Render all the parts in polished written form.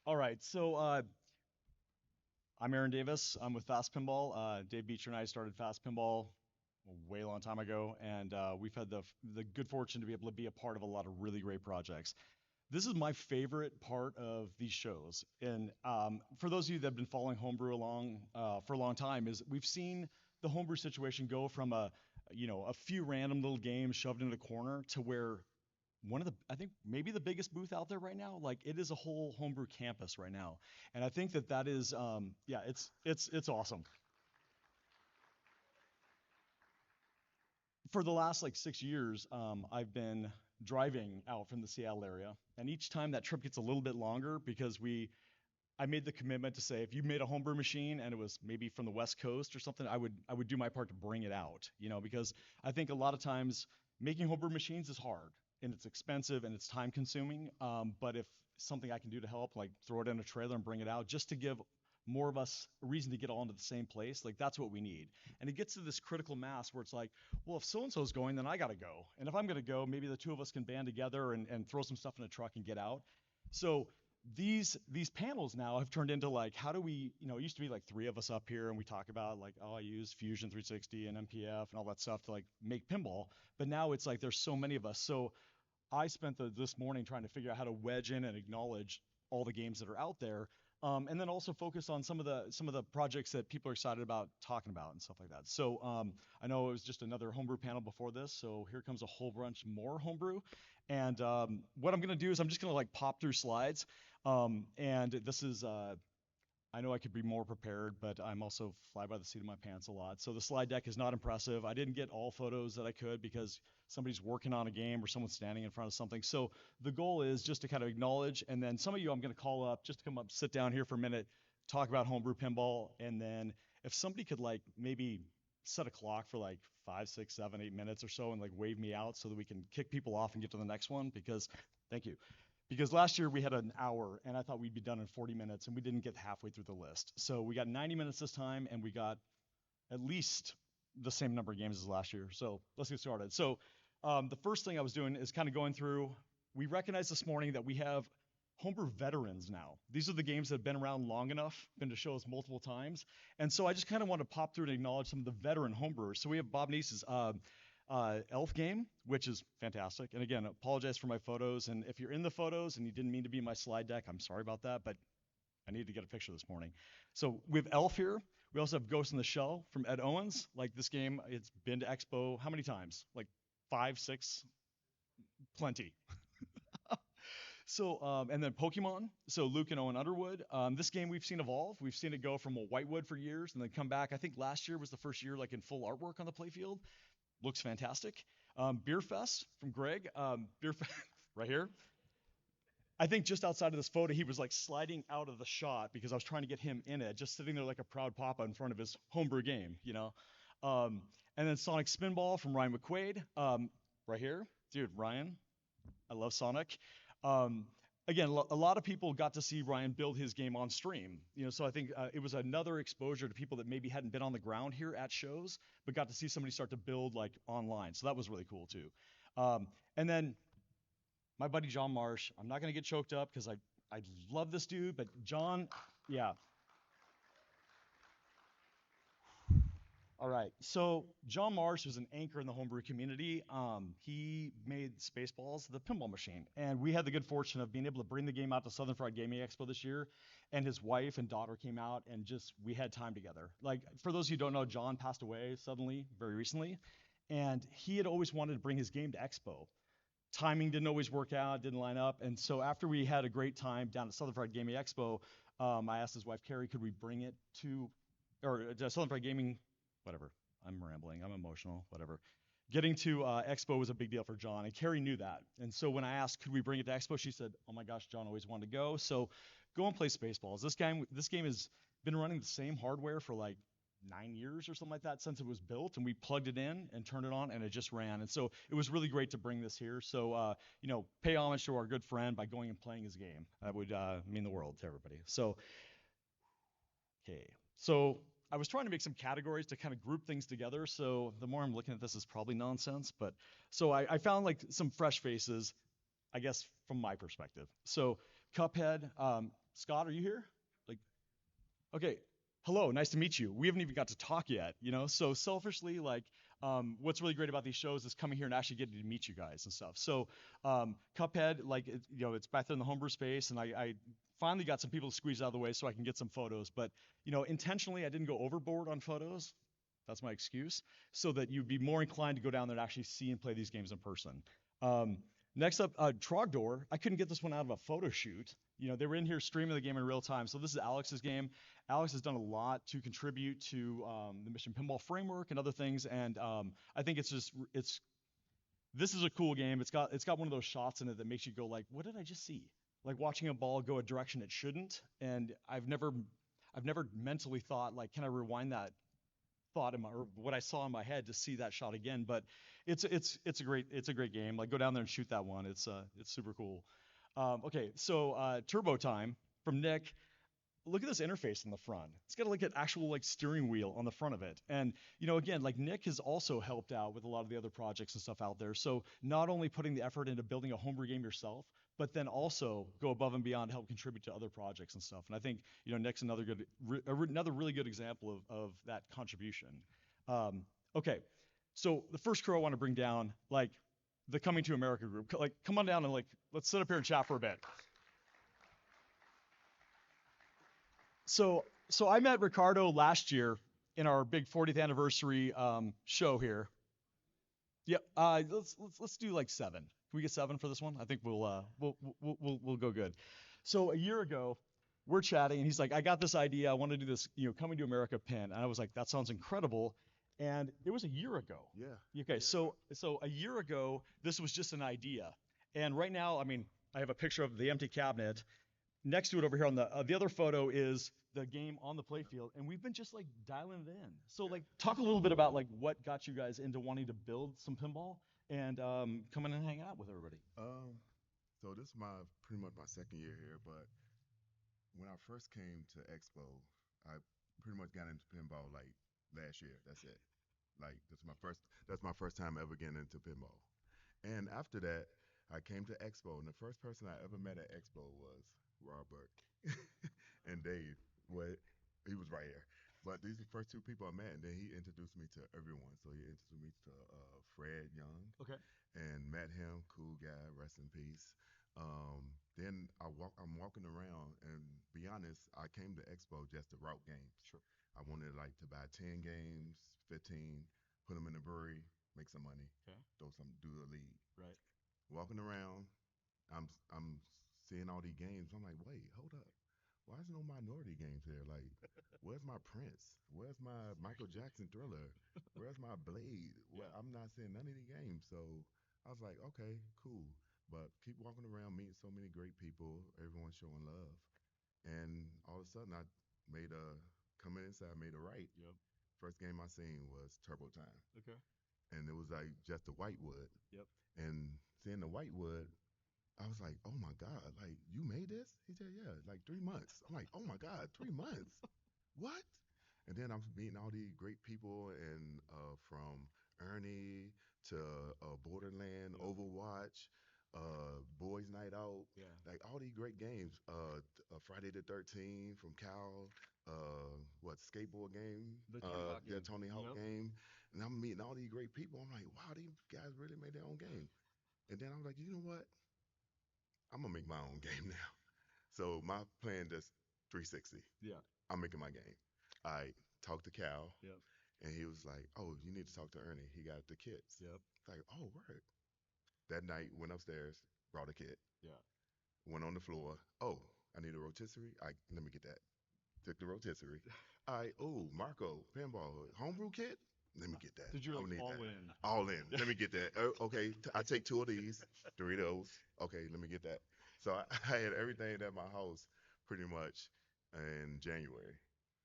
All right, so I'm Aaron Davis. I'm with Fast Pinball. Dave Beecher and I started Fast Pinball a way long time ago, and we've had the good fortune to be able to be a part of a lot of really great projects. This is my favorite part of these shows, and for those of you that have been following Homebrew along for a long time, is we've seen the Homebrew situation go from a few random little games shoved into the corner to where one of the I think maybe the biggest booth out there right now. Like it is a whole homebrew campus right now, and I think that that is yeah, it's awesome. For the last like 6 years, I've been driving out from the Seattle area, and each time that trip gets a little bit longer because I made the commitment to say if you made a homebrew machine and it was maybe from the West Coast or something, I would do my part to bring it out, because I think a lot of times making homebrew machines is hard and it's expensive and it's time consuming. But if something I can do to help, like throw it in a trailer and bring it out, just to give more of us a reason to get all into the same place, like that's what we need. And it gets to this critical mass where it's like, well, if so and so's going, then I got to go. And if I'm going to go, maybe the two of us can band together and throw some stuff in a truck and get out. So these panels now have turned into like how do we it used to be like three of us up here and we talk about like, oh, I use Fusion 360 and MPF and all that stuff to like make pinball, but now it's like there's so many of us. So I spent this morning trying to figure out how to wedge in and acknowledge all the games that are out there, and then also focus on some of the projects that people are excited about talking about and stuff like that. So I know it was just another homebrew panel before this, so here comes a whole bunch more homebrew. And what I'm gonna do is I'm just gonna like pop through slides, and this is I know I could be more prepared, but I'm also fly by the seat of my pants a lot. So the slide deck is not impressive. I didn't get all photos that I could because somebody's working on a game or someone's standing in front of something. So the goal is just to kind of acknowledge, and then some of you I'm going to call up just to come up, sit down here for a minute, talk about homebrew pinball, and then if somebody could like maybe set a clock for like 5, 6, 7, 8 minutes or so and like wave me out so that we can kick people off and get to the next one because thank you. Because last year we had an hour and I thought we'd be done in 40 minutes and we didn't get halfway through the list. So we got 90 minutes this time and we got at least the same number of games as last year. So let's get started. So the first thing I was doing is kind of going through, we recognized this morning that we have homebrew veterans now. These are the games that have been around long enough, been to shows multiple times. And so I just kind of want to pop through and acknowledge some of the veteran homebrewers. So we have Bob Neese's Elf game, which is fantastic. And again, apologize for my photos. And if you're in the photos and you didn't mean to be in my slide deck, I'm sorry about that, but I needed to get a picture this morning. So we have Elf here. We also have Ghost in the Shell from Ed Owens. Like this game, it's been to Expo how many times? Like five, six, plenty. So, and then Pokemon. So Luke and Owen Underwood. This game we've seen evolve. We've seen it go from a whitewood for years and then come back. I think last year was the first year like in full artwork on the playfield. Looks fantastic. Beer Fest from Greg. Beer Fest right here. I think just outside of this photo, he was like sliding out of the shot because I was trying to get him in it, just sitting there like a proud papa in front of his homebrew game. And then Sonic Spinball from Ryan McQuaid, right here. Dude, Ryan, I love Sonic. Um, Again, a lot of people got to see Ryan build his game on stream. So I think it was another exposure to people that maybe hadn't been on the ground here at shows, but got to see somebody start to build like online. So that was really cool too. And then my buddy John Marsh. I'm not gonna get choked up because I love this dude, but John, yeah. All right. So John Marsh was an anchor in the homebrew community. He made Spaceballs, the pinball machine, and we had the good fortune of being able to bring the game out to Southern Fried Gaming Expo this year. And his wife and daughter came out, and just we had time together. Like for those of you who don't know, John passed away suddenly, very recently, and he had always wanted to bring his game to Expo. Timing didn't always work out, didn't line up, and so after we had a great time down at Southern Fried Gaming Expo, I asked his wife Carrie, could we bring it to or Southern Fried Gaming whatever. I'm rambling. I'm emotional. Whatever. Getting to Expo was a big deal for John, and Carrie knew that. And so when I asked, could we bring it to Expo, she said, "Oh my gosh, John always wanted to go. So go and play Spaceballs. This game has been running the same hardware for like 9 years or something like that since it was built, and we plugged it in and turned it on, and it just ran. And so it was really great to bring this here. So pay homage to our good friend by going and playing his game. That would mean the world to everybody. So okay. So I was trying to make some categories to kind of group things together. So the more I'm looking at this, is probably nonsense. But so I found like some fresh faces. I guess from my perspective. So Cuphead, Scott, are you here? Like, okay, hello, nice to meet you. We haven't even got to talk yet, you know. So selfishly, like, what's really great about these shows is coming here and actually getting to meet you guys and stuff. So Cuphead, like, you know, it's back there in the homebrew space, and I finally got some people to squeeze out of the way so I can get some photos. But you know, intentionally, I didn't go overboard on photos. That's my excuse, so that you'd be more inclined to go down there and actually see and play these games in person. Um, Next up, Trogdor. I couldn't get this one out of a photo shoot. You know, they were in here streaming the game in real time. So this is Alex's game. Alex has done a lot to contribute to the Mission Pinball framework and other things, and I think it's this is a cool game. It's got one of those shots in it that makes you go like, what did I just see? Like watching a ball go a direction it shouldn't, and I've never mentally thought like, can I rewind that thought in my or what I saw in my head to see that shot again. But it's a great game. Like go down there and shoot that one. It's super cool. Okay, so Turbo Time from Nick. Look at this interface in the front. It's got like an actual like steering wheel on the front of it. And you know, again, like Nick has also helped out with a lot of the other projects and stuff out there. So not only putting the effort into building a homebrew game yourself, but then also go above and beyond to help contribute to other projects and stuff. And I think you know Nick's another really good example of that contribution. Okay, so the first crew I want to bring down, like the Coming to America group, like come on down and like let's sit up here and chat for a bit. So I met Ricardo last year in our big 40th anniversary show here. Yep. Let's do like seven. Can we get seven for this one? I think we'll go good. So a year ago, we're chatting, and he's like, "I got this idea. I want to do this, you know, Coming to America pin." And I was like, "That sounds incredible." And it was a year ago. Yeah. Okay, so a year ago, this was just an idea, and right now, I mean, I have a picture of the empty cabinet. Next to it over here on the other photo is the game on the playfield, and we've been just like dialing it in. So like, talk a little bit about like what got you guys into wanting to build some pinball and come in and hang out with everybody. Um, so this is my pretty much my second year here, but when I first came to Expo, I pretty much got into pinball like last year. That's it. Like that's my first time ever getting into pinball. And after that, I came to Expo, and the first person I ever met at Expo was Robert and Dave. Well, he was right here. But these are the first two people I met, and then he introduced me to everyone. So he introduced me to Fred Young, Okay. and met him, cool guy, rest in peace. Then I'm walking around, and be honest, I came to Expo just to route games. Sure. I wanted like to buy 10 games, 15, put them in the brewery, make some money, Okay. do a league. Right. Walking around, I'm seeing all these games. I'm like, wait, hold up. Why is no minority games here? Like, where's my Prince? Where's my Michael Jackson Thriller? Where's my Blade? Yeah. I'm not seeing none of these games. So I was like, okay, cool. But keep walking around, meeting so many great people, everyone showing love. And all of a sudden, I made a coming inside, made a right. Yep. First game I seen was Turbo Time, Okay. and it was like just the whitewood. Yep. And seeing the whitewood, I was like, oh my God, like you made this? He said, yeah, like 3 months. I'm like, oh my God, 3 months? What? And then I'm meeting all these great people, and from Ernie to Borderland, Yep. Overwatch, Boys Night Out, Yeah. like all these great games. Friday the 13th from Cal, what skateboard game? The Tony Hawk Yeah, game. Tony Hawk Yep. game. And I'm meeting all these great people. I'm like, wow, these guys really made their own game. And then I'm like, you know what? I'm gonna make my own game now. So my plan just 360. Yeah. I'm making my game. I talked to Cal, Yep. and he was like, "Oh, you need to talk to Ernie. He got the kits." Yep. Like, oh, word. That night, went upstairs, brought a kit, Yeah. went on the floor. Oh, I need a rotisserie. Let me get that. Took the rotisserie. All right. Oh, Marco, pinball, homebrew kit. Let me get that. Did you I like need all that. in? All in. Let me get that. Okay, I take two of these, three of those. Okay, let me get that. So I, I had everything at my house pretty much in January.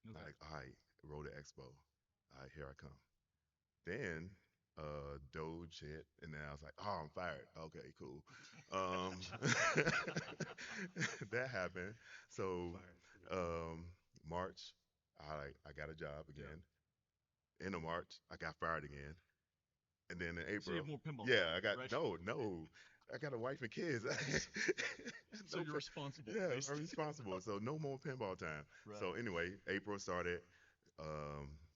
Okay. Like, all right, roll the expo. All right, here I come. Then Doge hit, and then I was like, oh, I'm fired. Okay, cool. Um, that happened. So Fire. March, I got a job Yeah. again. End of March, I got fired again. And then in So you April, have more pinball yeah, time, I got right? no. I got a wife and kids. So No you're pin- responsible. yeah, Based. I'm responsible. So no more pinball time. Right. So anyway, April started.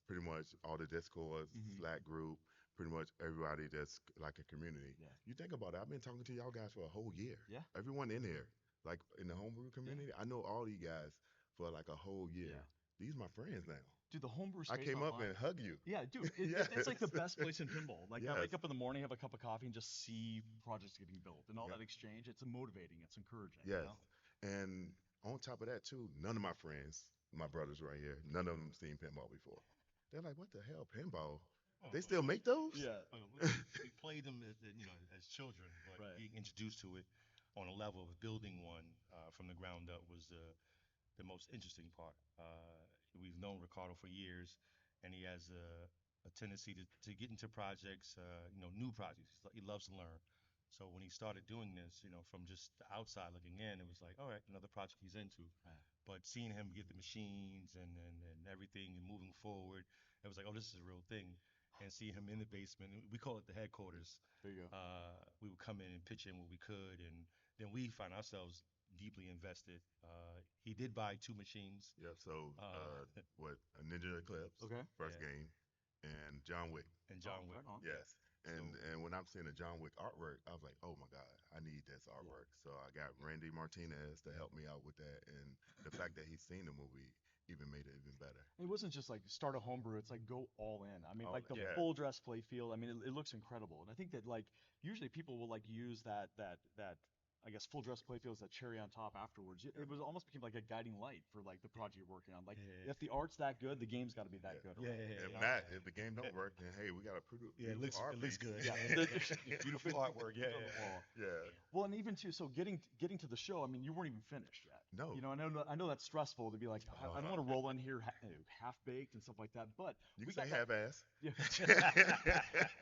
Pretty much all the Discord, Hmm. Slack group, pretty much everybody that's like a community. Yeah. You think about it, I've been talking to y'all guys for a whole year. Yeah. Everyone in here, like in the homebrew Yeah. community, I know all you guys for like a whole year. Yeah. These my friends now. Dude, the homebrew I space came up online. and hug you. Yeah, dude, it's like Yes. the best place in pinball. Like I Yes. wake up in the morning, have a cup of coffee, and just see projects getting built and all Yep. that exchange. It's motivating. It's encouraging. You Yes. know. And on top of that too, none of my friends, my brothers right here, none of them seen pinball before. They're like, what the hell, pinball? Oh, They still make those? Yeah. we played them as, as children, but Right. being introduced to it on a level of building one from the ground up was the most interesting part. We've known Ricardo for years, and he has a tendency to get into projects, new projects. He loves to learn. So when he started doing this, from just the outside looking in, it was like, all right, another project he's into. Right. But seeing him get the machines and everything and moving forward, it was like, oh, this is a real thing. And seeing him in the basement, we call it the headquarters. There you go. We would come in and pitch in what we could, and then we find ourselves deeply invested. He did buy two machines. Yep. So, what? A Ninja Eclipse, Okay. first Yeah. game, and John Wick. And John Oh, Wick. right on. Yes. And So and when I'm seeing the John Wick artwork, I was like, oh my God, I need this artwork. So I got Randy Martinez to help me out with that, and the fact that he's seen the movie even made it even better. It wasn't just like start a homebrew. It's like go all in. I mean, All like the yeah. full dress play field. I mean, it looks incredible. And I think that like usually people will like use that I guess full dress play field as that cherry on top afterwards. It was almost became like a guiding light for like the project you're working on. Like Yeah. if the art's that good, the game's got to be that Yeah. good. Yeah, Right? yeah, If yeah. not, if the game don't work, then hey, we got a pretty Yeah, it beautiful art looks piece. good. Yeah. Beautiful artwork. Yeah, On the yeah. wall. Yeah. Well, and even too, so getting to the show, I mean, you weren't even finished yet. No. You know, I know that's stressful to be like, I don't want to roll in here half baked and stuff like that, but You we can say got that. half ass. Yeah.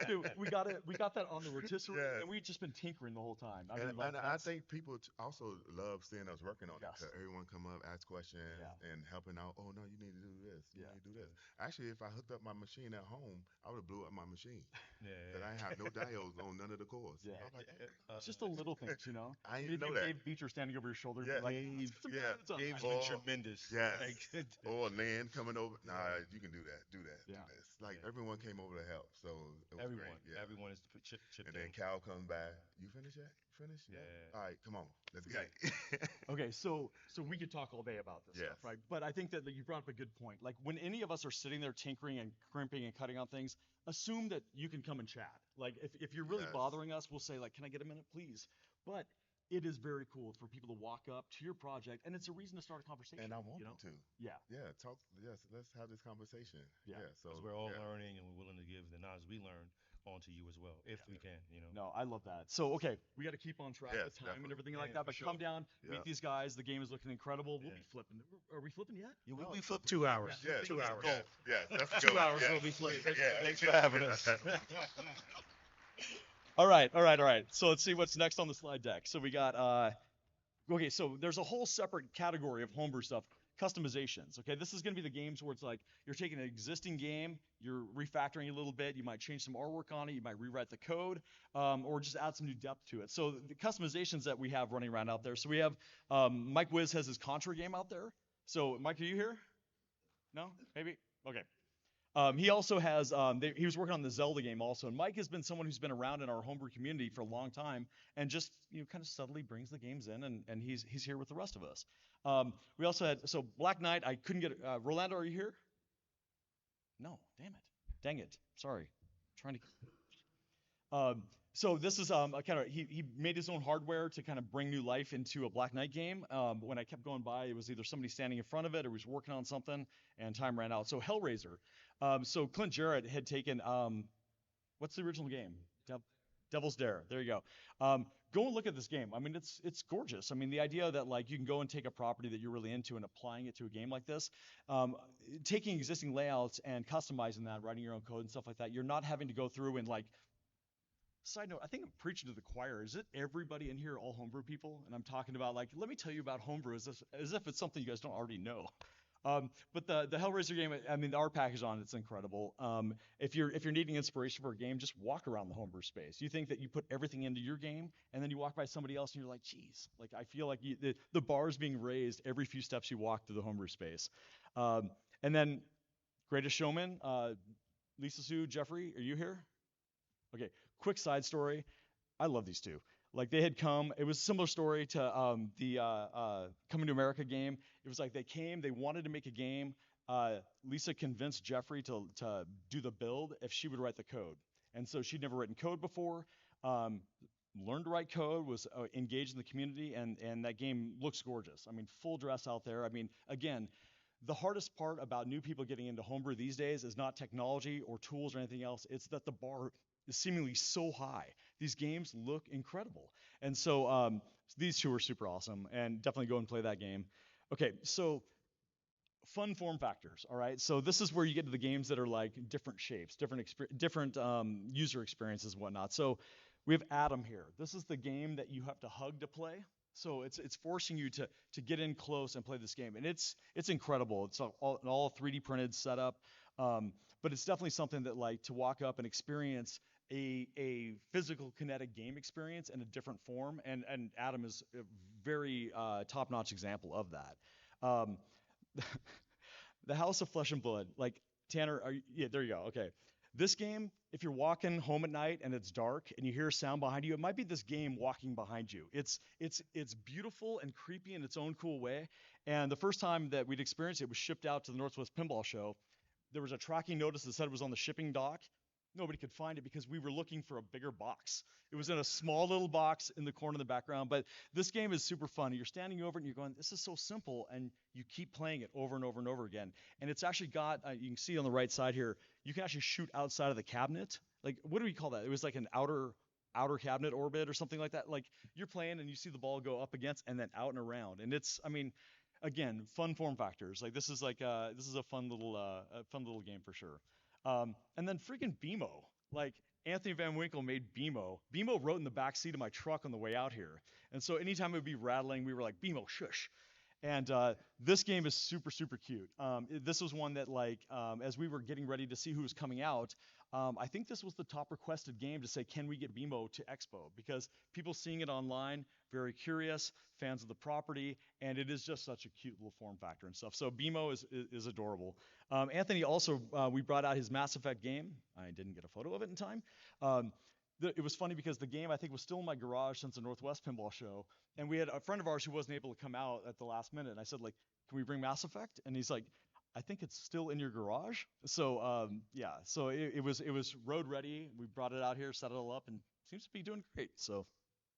Dude, we got that on the rotisserie, Yes. and we've just been tinkering the whole time. I And, mean, like, and I think people also love seeing us working on it. Yes. 'Cause everyone come up, ask questions, Yeah. and helping out. Oh no, you need to do this. You Yeah. need to do this. Actually, if I hooked up my machine at home, I would have blew up my machine. Yeah. Cause I ain't have no diodes on none of the cores. Yeah. I was like, it's just the little things, you know. I If didn't know that. Dave Beecher standing over your shoulder, Yeah. like, Dave, yeah. it's all Dave's right. been Oh, tremendous. yes. Like, Or Lynn coming over. Nah, you can do that. Do that. Yeah. Do this. Like Yeah. everyone came over to help, so it was everyone, great. Yeah. everyone is chipped And then in. Cal comes by. You finished yet? Finished? Yeah. All right, come on. Let's Okay. get. Okay, so we could talk all day about this Yes. stuff, right? But I think that you brought up a good point. Like when any of us are sitting there tinkering and crimping and cutting on things, assume that you can come and chat. Like if you're really Yes. bothering us, we'll say like, "Can I get a minute, please?" But it is very cool for people to walk up to your project, and it's a reason to start a conversation. And I want you know? them to. Yeah, Yeah, talk. Yes, let's have this conversation. Yeah. So Because we're all yeah. learning and we're willing to give the knowledge we learn onto you as well, if we can. no, I love that. So okay, we got to keep on track Yes, with time definitely. and everything like Yeah, that. for But sure. come down, Yeah. meet these guys. The game is looking incredible. We'll Yeah. be flipping. Are we flipping yet? Yeah, No, we flipped 2 hours. Yeah, 2 hours. Yes, let's 2 go. hours Yes. will be flipped. Yeah. Thanks for having us. All right. So let's see what's next on the slide deck. So we got okay, so there's a whole separate category of homebrew stuff, customizations. Okay, this is gonna be the games where it's like you're taking an existing game, you're refactoring it a little bit, you might change some artwork on it, you might rewrite the code, or just add some new depth to it. So the customizations that we have running around out there. So we have Mike Wiz has his Contra game out there. So Mike, are you here? No? Maybe? Okay. He also has, he was working on the Zelda game also. And Mike has been someone who's been around in our homebrew community for a long time and just, kind of subtly brings the games in and he's here with the rest of us. We also had, so Black Knight, I couldn't get, Rolando, are you here? No, damn it. Dang it. Sorry. Trying to, so this is he made his own hardware to kind of bring new life into a Black Knight game. But when I kept going by, it was either somebody standing in front of it or was working on something, and time ran out. So Hellraiser. So Clint Jarrett had taken what's the original game? Devil's Dare. There you go. Go and look at this game. I mean, it's gorgeous. I mean, the idea that like you can go and take a property that you're really into and applying it to a game like this, taking existing layouts and customizing that, writing your own code and stuff like that. You're not having to go through and like. Side note, I think I'm preaching to the choir. Is it everybody in here all homebrew people? And I'm talking about like, let me tell you about homebrew as if it's something you guys don't already know. But the Hellraiser game, I mean, the art package on it's incredible. If you're needing inspiration for a game, just walk around the homebrew space. You think that you put everything into your game, and then you walk by somebody else, and you're like, geez, like I feel like the bar is being raised every few steps you walk through the homebrew space. Um, and then Greatest Showman, Lisa Sue, Jeffrey, are you here? Okay, quick side story. I love these two. Like they had come, it was a similar story to the Coming to America game. It was like they came, they wanted to make a game. Lisa convinced Jeffrey to do the build if she would write the code. And so she'd never written code before, um, learned to write code, was engaged in the community, and that game looks gorgeous. I mean, full dress out there. I mean, again, the hardest part about new people getting into homebrew these days is not technology or tools or anything else. It's that the bar is seemingly so high. These games look incredible. And so these two are super awesome and definitely go and play that game. Okay, so fun form factors. All right, so this is where you get to the games that are like different shapes, different user experiences and whatnot. So we have Atom here. This is the game that you have to hug to play. So it's forcing you to get in close and play this game, and it's incredible. It's all 3D printed setup, but it's definitely something that like to walk up and experience a physical kinetic game experience in a different form, and Atom is a very top notch example of that. The House of Flesh and Blood, like Tanner, yeah, there you go. Okay, this game, if you're walking home at night and it's dark and you hear a sound behind you, it might be this game walking behind you. It's beautiful and creepy in its own cool way. And the first time that we'd experienced it was shipped out to the Northwest Pinball Show. There was a tracking notice that said it was on the shipping dock. Nobody could find it because we were looking for a bigger box. It was in a small little box in the corner of the background. But this game is super fun. You're standing over it and you're going, this is so simple. And you keep playing it over and over and over again. And it's actually got, you can see on the right side here, you can actually shoot outside of the cabinet. Like, what do we call that? It was like an outer cabinet orbit or something like that. Like you're playing and you see the ball go up against and then out and around. And it's, I mean, again, fun form factors. Like this is a fun little game for sure. And then freaking BMO. Like Anthony Van Winkle made BMO. BMO wrote in the back seat of my truck on the way out here. And so anytime it would be rattling, we were like, BMO, shush. And this game is super, super cute. This was one that, like, as we were getting ready to see who was coming out, I think this was the top requested game to say, can we get BMO to Expo? Because people seeing it online, very curious, fans of the property, and it is just such a cute little form factor and stuff. So BMO is adorable. Anthony also, we brought out his Mass Effect game. I didn't get a photo of it in time. It was funny because the game I think was still in my garage since the Northwest Pinball Show, and we had a friend of ours who wasn't able to come out at the last minute. And I said like, can we bring Mass Effect? And he's like, I think it's still in your garage. So yeah, so it was road ready. We brought it out here, set it all up, and seems to be doing great. So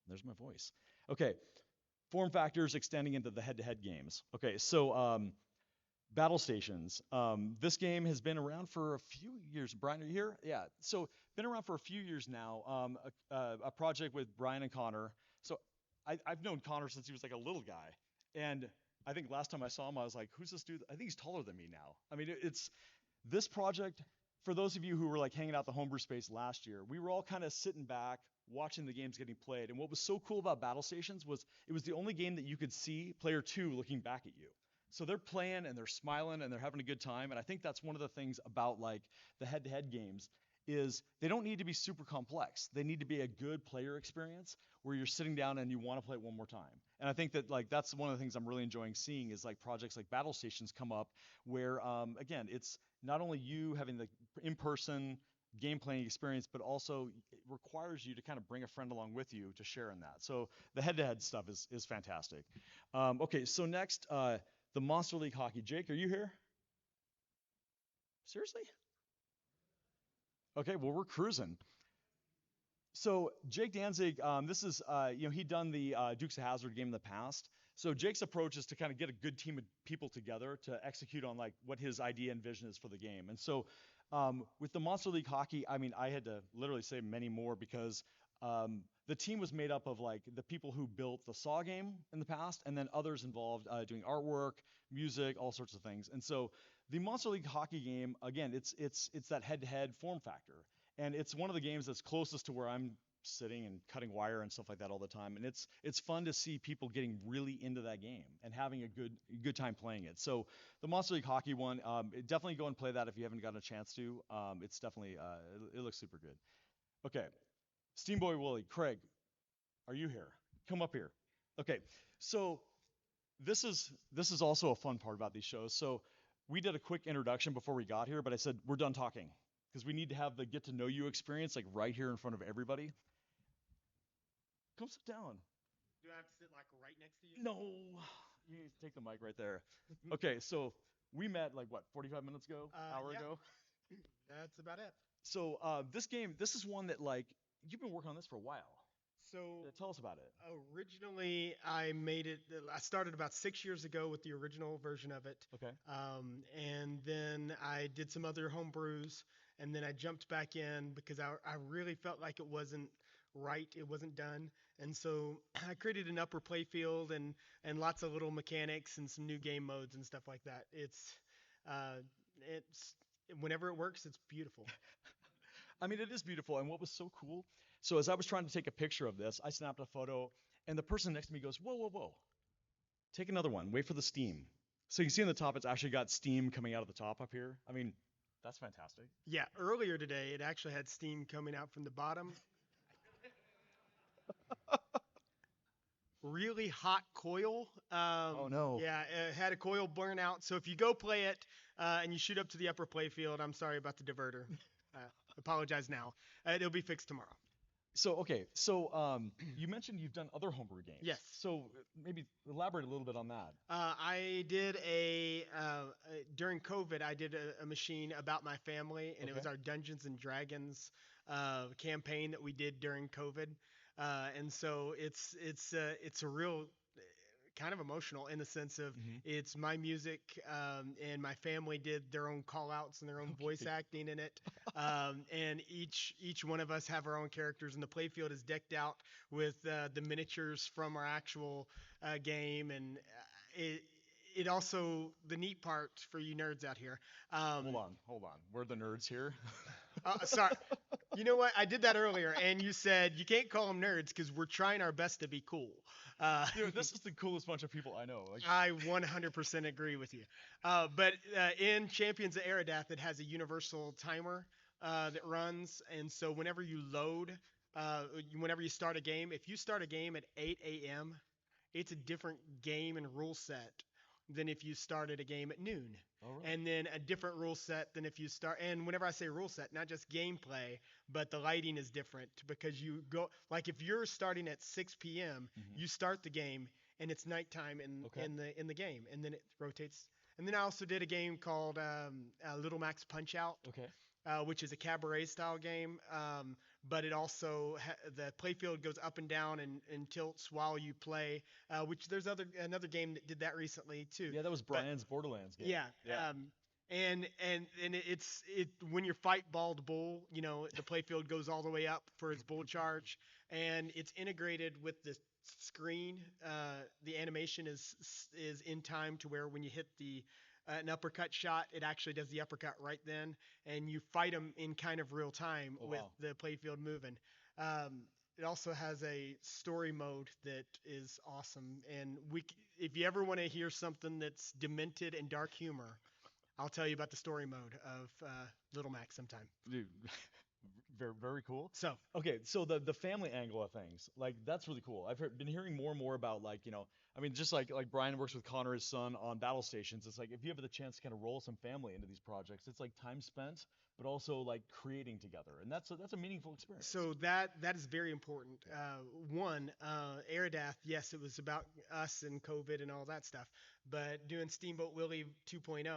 there's my voice. Okay, form factors extending into the head-to-head games. Okay, so Battle Stations. This game has been around for a few years. Brian, are you here? Yeah. So been around for a few years now. A project with Brian and Connor. So I've known Connor since he was like a little guy, and I think last time I saw him, I was like, "Who's this dude?" I think he's taller than me now. I mean, it's this project. For those of you who were like hanging out the homebrew space last year, we were all kind of sitting back, watching the games getting played. And what was so cool about Battle Stations was it was the only game that you could see player two looking back at you. So they're playing and they're smiling and they're having a good time. And I think that's one of the things about like the head-to-head games is they don't need to be super complex. They need to be a good player experience where you're sitting down and you want to play it one more time. And I think that like that's one of the things I'm really enjoying seeing is like projects like Battle Stations come up where again it's not only you having the in-person game playing experience, but also it requires you to kind of bring a friend along with you to share in that. So the head-to-head stuff is fantastic. Okay, so next the Monster League Hockey. Jake, are you here? Seriously? Okay, well we're cruising. So Jake Danzig, this is he'd done the Dukes of Hazzard game in the past. So Jake's approach is to kind of get a good team of people together to execute on like what his idea and vision is for the game. And so with the Monster League Hockey, I mean I had to literally say many more because the team was made up of like the people who built the Saw game in the past, and then others involved doing artwork, music, all sorts of things. And so the Monster League Hockey game, again, it's that head-to-head form factor, and it's one of the games that's closest to where I'm sitting and cutting wire and stuff like that all the time. And it's fun to see people getting really into that game and having a good time playing it. So the Monster League Hockey one, definitely go and play that if you haven't gotten a chance to. It's definitely it looks super good. Okay, Steamboy Willie, Craig, are you here? Come up here. Okay, so this is also a fun part about these shows. So we did a quick introduction before we got here, but I said we're done talking because we need to have the get to know you experience like right here in front of everybody. Come sit down. Do I have to sit like right next to you? No, you need to take the mic right there. Okay, so we met like what 45 minutes ago, hour Yeah. ago. That's about it. So this game, this is one that like you've been working on this for a while. So Tell us about it. originally, I made it. I started about 6 years ago with the original version of it, Okay. and then I did some other home brews, and then I jumped back in because I really felt like it wasn't right, it wasn't done, and so I created an upper play field and lots of little mechanics and some new game modes and stuff like that. Uh, it's whenever it works, it's beautiful. I mean, it is beautiful. And what was so cool? So as I was trying to take a picture of this, I snapped a photo, and the person next to me goes, "Whoa, whoa, whoa! Take another one. Wait for the steam." So you can see on the top, it's actually got steam coming out of the top up here. I mean, that's fantastic. Yeah, earlier today, it actually had steam coming out from the bottom. Really hot coil. Oh no. Yeah, it had a coil burn out. So if you go play it and you shoot up to the upper play field, I'm sorry about the diverter. Uh, Apologize now. It'll be fixed tomorrow. So okay, so you mentioned you've done other homebrew games. Yes. So maybe elaborate a little bit on that. I did during COVID, I did a machine about my family, and it was Okay. our Dungeons and Dragons campaign that we did during COVID. And so it's a real kind of emotional in the sense of Hmm. it's my music, and my family did their own call outs and their own voice Okay. acting in it, and each one of us have our own characters, and the playfield is decked out with the miniatures from our actual game, and it also the neat part for you nerds out here. Hold on. We're the nerds here. Sorry. You know what? I did that earlier, and you said you can't call them nerds because we're trying our best to be cool. Dude, this is the coolest bunch of people I know. Like, I 100% agree with you. But in Champions of Eridath, it has a universal timer that runs, and so whenever you load, whenever you start a game, if you start a game at 8 a.m., it's a different game and rule set than if you started a game at noon. all right. And then a different rule set than if you start. And whenever I say rule set, not just gameplay, but the lighting is different because you go like if you're starting at 6 p.m., Mhm. you start the game and it's nighttime Okay. in the game, and then it rotates. And then I also did a game called Little Max Punch Out, Okay. which is a cabaret style game. But it also the playfield goes up and down and tilts while you play. Which there's another game that did that recently too. Yeah, that was But Brian's Borderlands game. yeah. Yeah. And it's when you fight bald bull, the playfield goes all the way up for its bull charge, and it's integrated with the screen. The animation is in time to where when you hit an uppercut shot, it actually does the uppercut right then, and you fight them in kind of real time Oh, with wow. the playfield moving. It also has a story mode that is awesome, and if you ever want to hear something that's demented and dark humor, I'll tell you about the story mode of Little Mac sometime. Dude, very very cool. So Okay, so the family angle of things, like that's really cool. Been hearing more and more about like, I mean, just like Brian works with Connor, his son, on battle stations. It's like if you have the chance to kind of roll some family into these projects, it's like time spent, but also like creating together, and that's a meaningful experience. So that is very important. One, Eridath, yes, it was about us and COVID and all that stuff. But doing Steamboat Willie 2.0,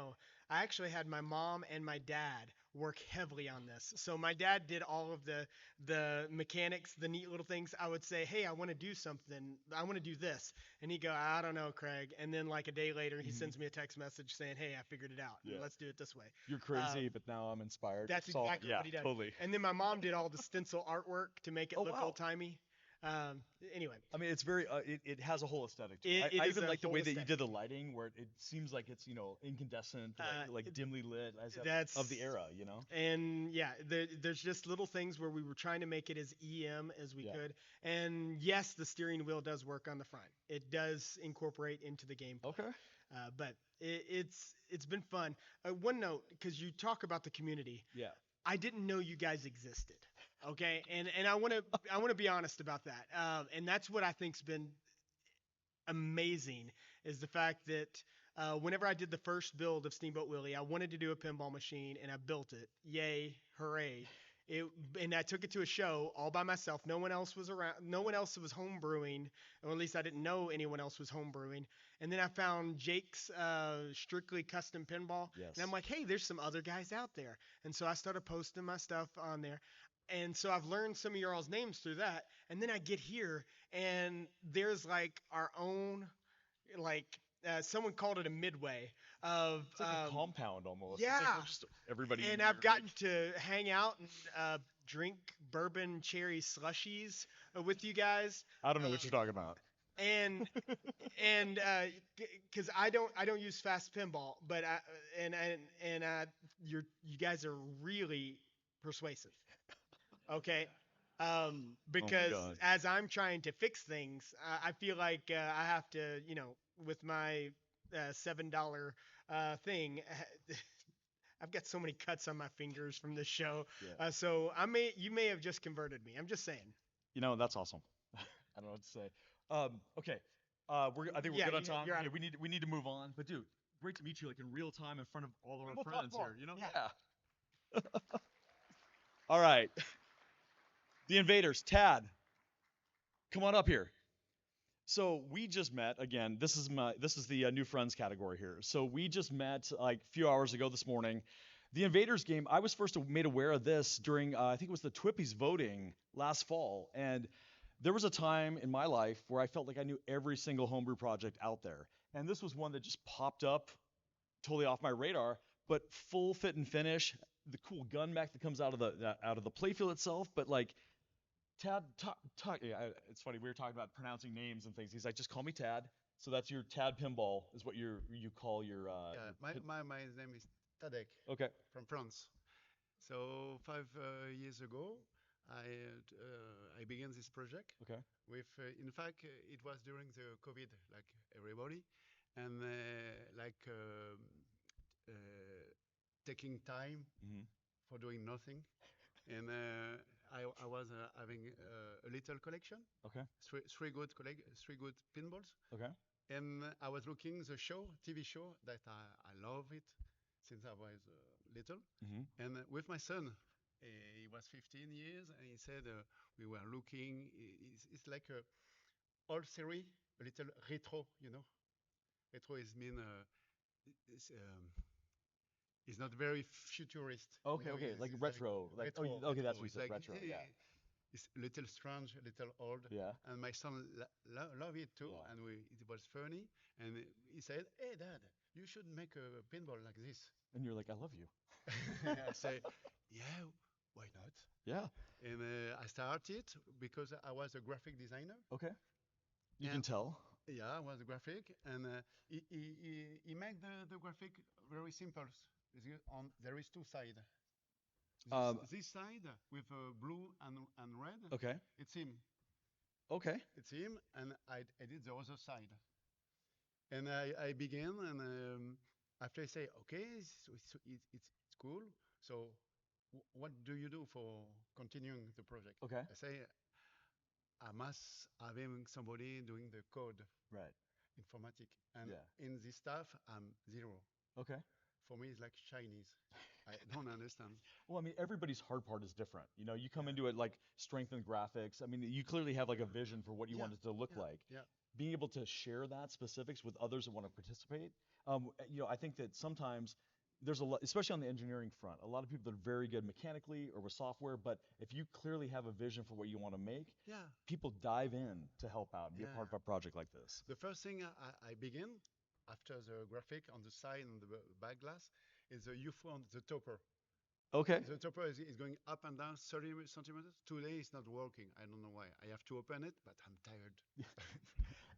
I actually had my mom and my dad work heavily on this. So my dad did all of the mechanics, the neat little things. I would say, hey, I want to do something. I want to do this. And he'd go, I don't know, Craig. And then like a day later, he Mhm. sends me a text message saying, hey, I figured it out. Yeah. Let's do it this way. You're crazy, but now I'm inspired. That's So, exactly yeah, what he does. totally. And then my mom did all the stencil artwork to make it Oh, look wow. old timey. Um, anyway, I mean, it's very it has a whole aesthetic to it. it I is even a like the whole way that you did aesthetic. the lighting, where it seems like it's incandescent, like dimly lit, as of the That's era, you know? and yeah, there's just little things where we were trying to make it as EM as we Yeah. could. And yes, the steering wheel does work on the front. It does incorporate into the gameplay. Okay. But it's been fun. One note, because you talk about the community, Yeah. I didn't know you guys existed. Okay, and I want to be honest about that. And that's what I think's been amazing is the fact that whenever I did the first build of Steamboat Willie, I wanted to do a pinball machine and I built it. Yay, hooray. It, and I took it to a show all by myself. No one else was around. No one else was home brewing, or at least I didn't know anyone else was home brewing. And then I found Jake's Strictly Custom Pinball, Yes. and I'm like, hey, there's some other guys out there. And so I started posting my stuff on there. And so I've learned some of your all's names through that. And then I get here, and there's like our own, like someone called it a midway of It's like a compound almost. It's yeah. like we're just everybody. and here, I've gotten like- to hang out and drink bourbon cherry slushies with you guys. I don't know what you're talking about. And because I don't use fast pinball, but you guys are really persuasive. Okay. Because God. as I'm trying to fix things, I feel like I have to, with my $7 thing, I've got so many cuts on my fingers from this show. Yeah. So you may have just converted me. I'm just saying. That's awesome. I don't know what to say. Okay. I think we're Yeah, good on time. you're on Okay, it. we need to move on. But dude, great to meet you like in real time in front of all of our We'll talk friends more. here. Yeah. Yeah. All right. The invaders, Tad, come on up here. So we just met again. This is the new friends category here. So we just met like a few hours ago this morning. The invaders game. I was first made aware of this during I think it was the Twippies voting last fall, and there was a time in my life where I felt like I knew every single homebrew project out there, and this was one that just popped up totally off my radar. But full fit and finish, the cool gun mech that comes out of the playfield itself, but like Tad, yeah, it's funny. We were talking about pronouncing names and things. He's like, just call me Tad. So that's your Tad Pinball, is what you call your. Yeah, my name is Tadek Okay. from France. So 5 years ago, I began this project Okay. with, in fact, it was during the COVID, like everybody, and uh, taking time Hmm. for doing nothing. And I was having a little collection, Okay. three good pinballs. Okay. And I was looking the TV show that I love it since I was little. Hmm. And with my son, he was 15 years, and he said we were looking. It's like a old series, a little retro. Retro is mean it's, it's not very futurist. Okay. Okay. Like retro. Like retro, okay, that's what you It's said. like, Retro. Yeah. It's a little strange, a little old. Yeah. And my son love it too, Yeah. and it was funny. And he said, "Hey, Dad, you should make a pinball like this." And you're like, I love you. I say, "Yeah, why not?" Yeah. And I started because I was a graphic designer. Okay. You And- can tell. Yeah, I was a graphic, and he made the graphic very simple. There is two sides. This side with blue and red, Okay. it's him. Okay. It's him, and I did the other side. And I began, and after I say, okay, it's cool. So what do you do for continuing the project? Okay. I say, I must having somebody doing the code, Right. informatic. And Yeah. in this stuff, I'm zero. Okay. For me, it's like Chinese. I don't understand. Well, I mean, everybody's hard part is different. You come into it like strength and graphics. I mean, you clearly have like a vision for what you Yeah, want it to look like. Yeah. Being able to share that specifics with others that want to participate. I think that sometimes there's a lot, especially on the engineering front, a lot of people that are very good mechanically or with software, but if you clearly have a vision for what you want to make, Yeah. people dive in to help out and be a part Yeah. of a project like this. The first thing I begin after the graphic on the side and the back glass is the UFO on the topper. Okay. The topper is going up and down 30 centimeters. Today it's not working. I don't know why. I have to open it, but I'm tired.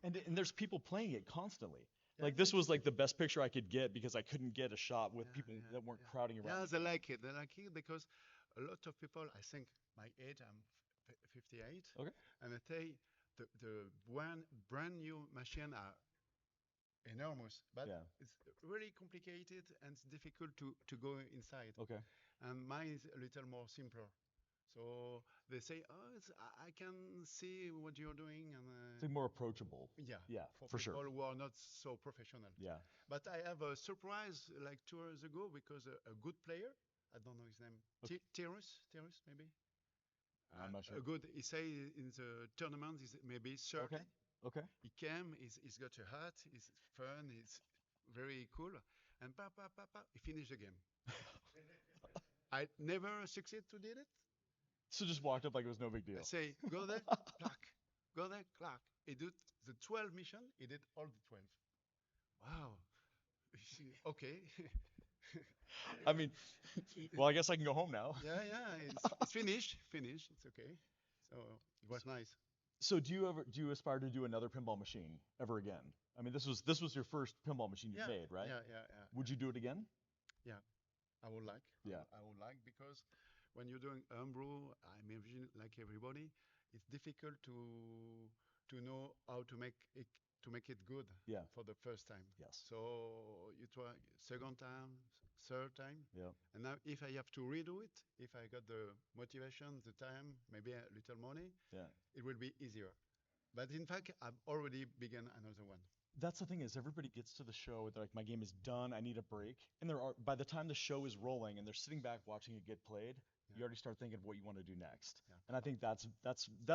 And there's people playing it constantly. Yeah, Like this it's was like the best picture I could get because I couldn't get a shot with yeah, people yeah, that weren't yeah. crowding around. Yeah, the they game. like it. They like it because a lot of people, I think my age, I'm 58, Okay. and I tell you, the brand new machine are enormous, but Yeah. it's really complicated and it's difficult to go inside. Okay. And mine is a little more simpler. So they say, oh, I can see what you're doing, and It's like more approachable. yeah, Yeah, for for sure. people who are not so professional. Yeah. But I have a surprise like 2 years ago because a good player, I don't know his name, Okay. Terrace maybe. I'm not sure. A good, he say in the tournament is maybe 30. Okay. Okay. He came, he's got a hat, he's fun, he's very cool, and he finished the game. I never succeed to did it. So just walked up like it was no big I deal. say, go there, clack. Go there, clack. He did the 12 mission, he did all the 12. Wow. Okay. I mean, well, I guess I can go home now. Yeah, it's finished, it's okay. So it was nice. So do you aspire to do another pinball machine ever again? I mean, this was your first pinball machine you Yeah, made, right? yeah. Would you do it again? Yeah, I would like. Yeah. I would like because when you're doing homebrew, I imagine like everybody, it's difficult to know how to make it good Yeah. for the first time. Yes. So you try second time, third time, Yeah. and now if I have to redo it, if I got the motivation, the time, maybe a little money, Yeah. it will be easier. But in fact, I've already begun another one. That's the thing is everybody gets to the show, they're like, my game is done, I need a break. And by the time the show is rolling and they're sitting back watching it get played, you Yeah. already start thinking of what you want to do next. Yeah. And I think that's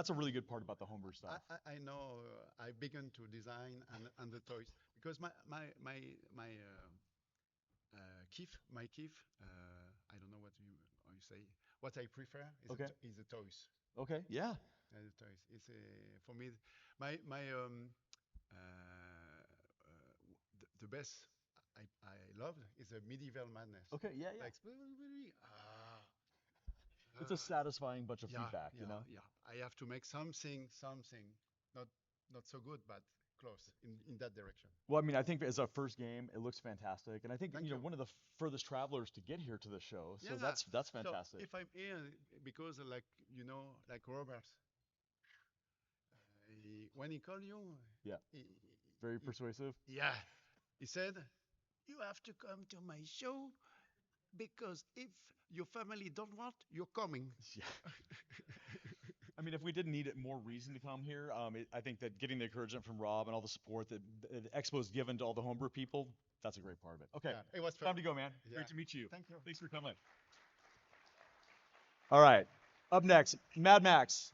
a really good part about the homebrew stuff. I know I began to design and the toys because my Keith, I don't know how you say. What I prefer Okay. is the toys. Okay. Yeah. The toys. It's for me my the best I love is a medieval madness. Okay. Yeah. Yeah. Like It's a satisfying bunch of yeah, feedback, you know? yeah. I have to make something, not so good, but close in that direction. Well, I mean, I think as a first game, it looks fantastic, and I think Thank you. one of the furthest travelers to get here to the show, so Yeah. that's So fantastic. if I'm here, because like like Robert, when he called you, Yeah. he, Very he- persuasive. yeah, he said, you have to come to my show because if your family don't want, you're coming. Yeah. I mean, if we didn't need more reason to come here, I think that getting the encouragement from Rob and all the support that the Expo's given to all the homebrew people, that's a great part of it. Okay, Yeah, it was fun. time to go, man. Yeah. Great to meet you. Thank you. Thanks for coming. All right, up next, Mad Max.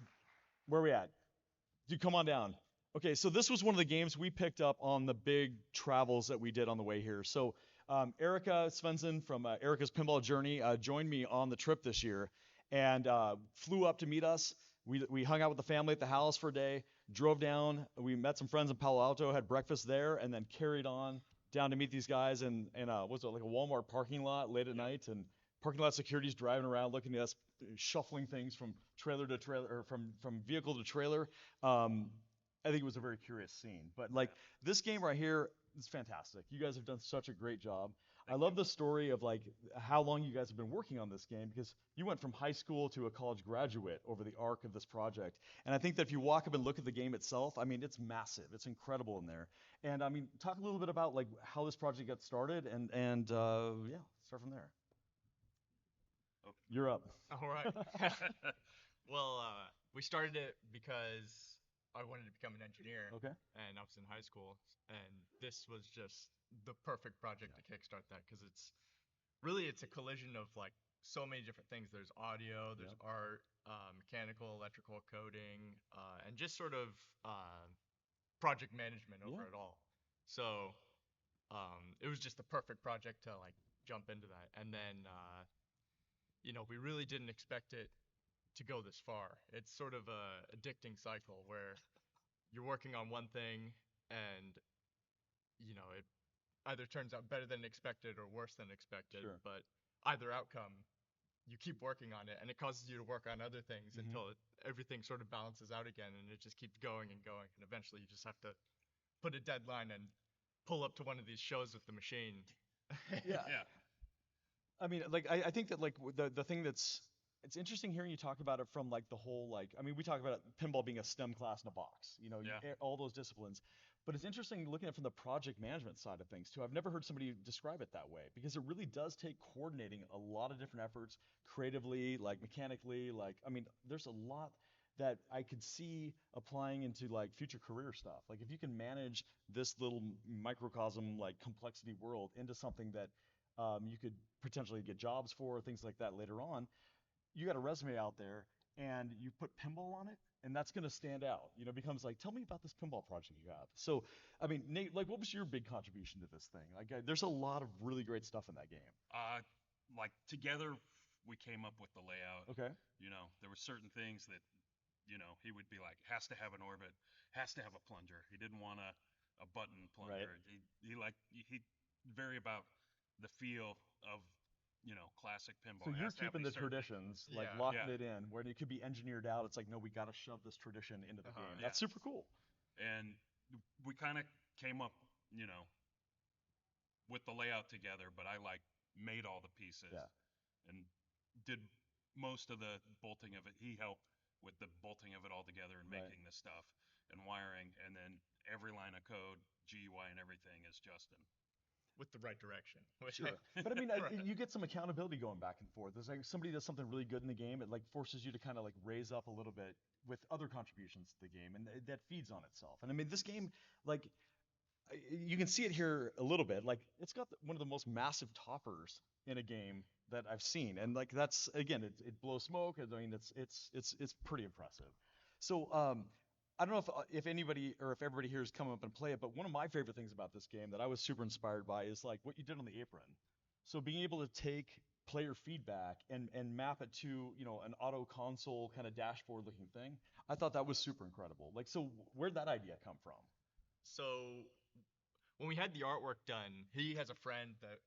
Where are we at? Dude, come on down. Okay, so this was one of the games we picked up on the big travels that we did on the way here. So Erica Svensson from Erica's Pinball Journey joined me on the trip this year and flew up to meet us. We hung out with the family at the house for a day, drove down. We met some friends in Palo Alto, had breakfast there, and then carried on down to meet these guys in was it like a Walmart parking lot late at night, and parking lot security's driving around looking at us shuffling things from trailer to trailer or from vehicle to trailer. I think it was a very curious scene. But like this game right here is fantastic. You guys have done such a great job. I love the story of like how long you guys have been working on this game because you went from high school to a college graduate over the arc of this project. And I think that if you walk up and look at the game itself, I mean it's massive. It's incredible in there. And I mean talk a little bit about like how this project got started and yeah, start from there. Oh. You're up. All right. Well, we started it because I wanted to become an engineer, Okay. and I was in high school, and this was just the perfect project to kickstart that because it's a collision of like so many different things. There's audio, there's art, mechanical, electrical coding, and just sort of project management over Yeah. it all. So it was just the perfect project to like jump into that, and then we really didn't expect it to go this far. It's sort of a addicting cycle where you're working on one thing and it either turns out better than expected or worse than expected, Sure. but either outcome you keep working on it, and it causes you to work on other things until everything sort of balances out again, and it just keeps going and going, and eventually you just have to put a deadline and pull up to one of these shows with the machine. Yeah. Yeah. I mean, like I think that like the thing that's it's interesting hearing you talk about it from like the whole like I mean we talk about pinball being a STEM class in a box, you know, Yeah. all those disciplines. But it's interesting looking at it from the project management side of things too. I've never heard somebody describe it that way because it really does take coordinating a lot of different efforts creatively, like mechanically, like I mean, there's a lot that I could see applying into like future career stuff. Like if you can manage this little microcosm like complexity world into something that you could potentially get jobs for, things like that later on. You got a resume out there and you put pinball on it, and that's going to stand out. You know, it becomes like, tell me about this pinball project you have. So, I mean, Nate, like, what was your big contribution to this thing? Like, there's a lot of really great stuff in that game. Like together, we came up with the layout. Okay. You know, there were certain things that, you know, he would be like, has to have an orbit, has to have a plunger. He didn't want a button plunger. Right. He very about the feel of, you know, classic pinball. So It you're has to have keeping the these certain- traditions, like Yeah. locking Yeah. it in, where it could be engineered out. It's like, no, we got to shove this tradition into the game. That's Yeah. super cool. And we kind of came up, you know, with the layout together, but I like made all the pieces Yeah. and did most of the bolting of it. He helped with the bolting of it all together and Right. making the stuff and wiring, and then every line of code, GUI and everything is Justin. With the right direction. Sure. But I mean, you get some accountability going back and forth. There's like somebody does something really good in the game, it like forces you to kind of like raise up a little bit with other contributions to the game, and that feeds on itself. And I mean, this game, like, you can see it here a little bit. Like, it's got one of the most massive toppers in a game that I've seen, and like that's again, it blows smoke. I mean, it's pretty impressive. So, I don't know if anybody or if everybody here has come up and play it, but one of my favorite things about this game that I was super inspired by is like what you did on the apron. So being able to take player feedback and map it to, you know, an auto console kind of dashboard looking thing, I thought that was super incredible. Like, so where'd that idea come from? So when we had the artwork done, he has a friend that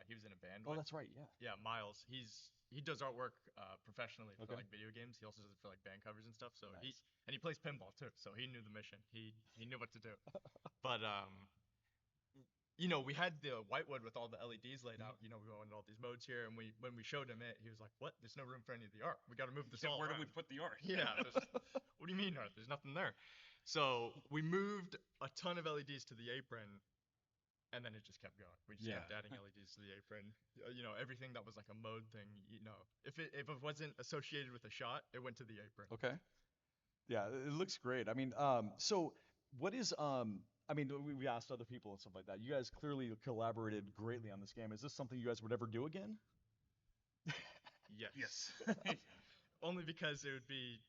he was in a band Oh, with. that's right. Yeah. Yeah, Miles. He does artwork professionally for Okay. like video games. He also does it for like band covers and stuff. So Nice. he plays pinball too. So he knew the mission. He knew what to do. But you know, we had the whitewood with all the LEDs laid out. You know, we went in all these modes here, and when we showed him it, he was like, "What? There's no room for any of the art. We got to move this all Where around." do we put the art? Yeah. What do you mean art? There's nothing there. So we moved a ton of LEDs to the apron, and then it just kept going. We just Yeah. kept adding LEDs to the apron. You know, everything that was like a mode thing. You know, if it wasn't associated with a shot, it went to the apron. Okay. Yeah, it looks great. I mean, so what is I mean, we asked other people and stuff like that. You guys clearly collaborated greatly on this game. Is this something you guys would ever do again? Yes. Yes. Only because it would be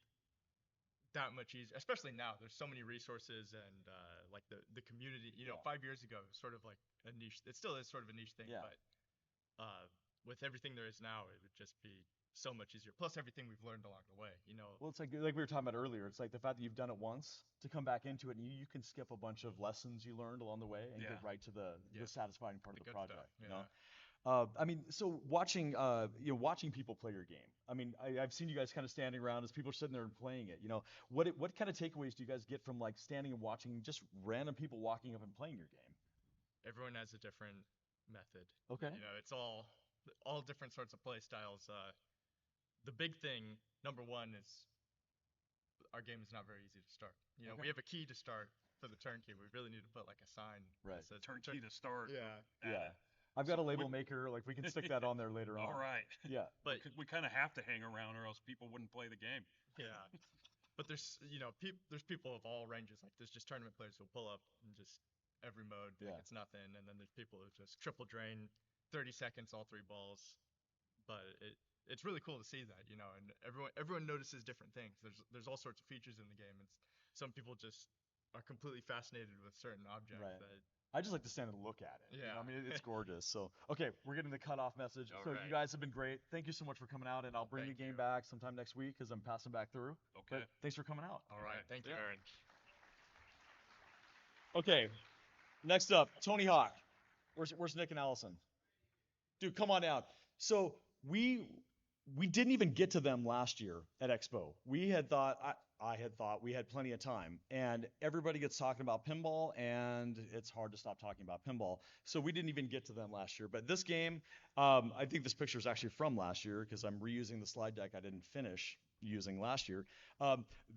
that much easier, especially now. There's so many resources and like the community. You know, Yeah. 5 years ago, it was sort of like a niche. It still is sort of a niche thing, Yeah. but with everything there is now, it would just be so much easier. Plus everything we've learned along the way. You know. Well, it's like we were talking about earlier. It's like the fact that you've done it once to come back into it, and you can skip a bunch of lessons you learned along the way and Yeah. get right to the Yeah. satisfying part The of the good stuff, project. You yeah. know. I mean, so watching watching people play your game. I mean, I've seen you guys kind of standing around as people are sitting there and playing it. You know, what kind of takeaways do you guys get from like standing and watching just random people walking up and playing your game? Everyone has a different method. Okay. You know, it's all different sorts of play styles. The big thing, number one, is our game is not very easy to start. You know, Okay. we have a key to start for the turnkey. We really need to put like a sign Right. that says Turnkey to start. Yeah. Yeah. I've got a So label we- maker. Like we can stick that on there later on. All right. Yeah. But We kind of have to hang around, or else people wouldn't play the game. yeah. But there's there's people of all ranges. Like there's just tournament players who'll pull up and just every mode Yeah. like it's nothing, and then there's people who just triple drain, 30 seconds, all three balls. But it's really cool to see that, you know, and everyone notices different things. There's all sorts of features in the game, and some people just are completely fascinated with certain objects Right. that I just like to stand and look at it. You know, Yeah. I mean, it's gorgeous. So, okay, we're getting the cutoff message. All So you right. guys have been great. Thank you so much for coming out, and I'll bring the Thank game you. back sometime next week because I'm passing back through. Okay. But thanks for coming out. All right. Thank you, Yeah. Aaron. Okay, next up, Tony Hawk. Where's Nick and Allison? Dude, come on down. So we we didn't even get to them last year at Expo. We had thought, I had thought we had plenty of time, and everybody gets talking about pinball, and it's hard to stop talking about pinball. So we didn't even get to them last year. But this game, I think this picture is actually from last year because I'm reusing the slide deck I didn't finish using last year.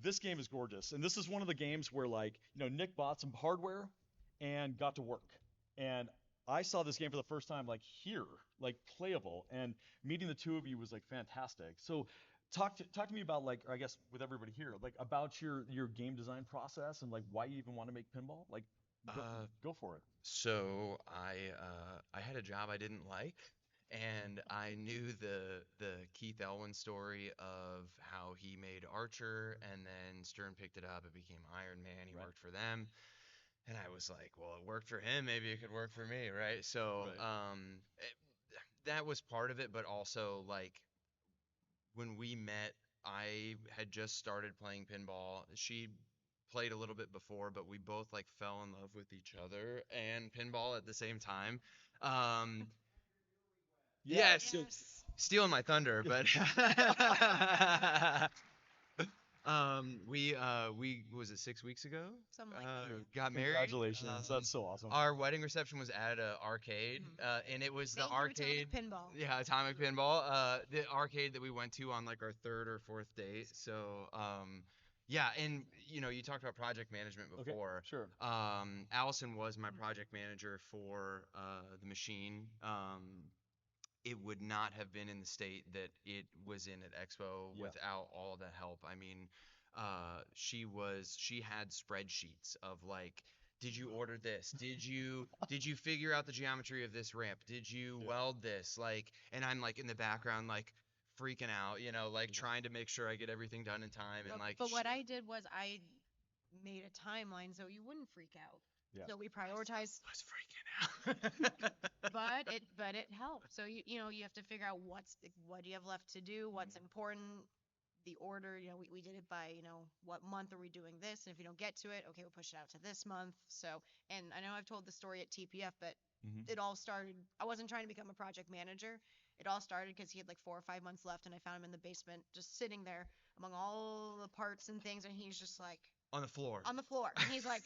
This game is gorgeous, and this is one of the games where, like, Nick bought some hardware and got to work. And I saw this game for the first time, like, here, like, playable, and meeting the two of you was like fantastic. So talk to me about, like, or I guess with everybody here, like, about your game design process and like why you even want to make pinball. Like, go, Uh, go for it. so I had a job I didn't like, and I knew the Keith Elwin story of how he made Archer, and then Stern picked it up. It became Iron Man. He Right. worked for them, and I was like, well, it worked for him. Maybe it could work for me, right? So Right. that was part of it, but also like when we met, I had just started playing pinball. She played a little bit before, but we both like fell in love with each other and pinball at the same time. Um, Yeah. yeah, so stealing my thunder, but we was it 6 weeks ago? Something like that. Got married. Congratulations. That's so awesome. Our wedding reception was at a arcade, and it was the Thank you, arcade. Atomic Pinball. Yeah, Atomic Pinball. The arcade that we went to on like our third or fourth date. So, yeah, and you talked about project management Okay. before. Sure. Allison was my project manager for the machine. It would not have been in the state that it was in at Expo Yeah. without all that help. I mean, she had spreadsheets of like, did you order this? Did you figure out the geometry of this ramp? Did you Yeah. weld this? Like, and I'm like in the background like freaking out, like Yeah. trying to make sure I get everything done in time, and like But what I did was I made a timeline so you wouldn't freak out. Yeah. So we prioritized, I was freaking out. but it helped. So you have to figure out what do you have left to do, what's important, the order. We did it by what month are we doing this, and if you don't get to it, okay, we'll push it out to this month. So, and I know I've told the story at TPF, but Mhm. it all started. I wasn't trying to become a project manager. It all started because he had like 4 or 5 months left, and I found him in the basement just sitting there among all the parts and things, and he's just like On the floor. on the floor, and he's like,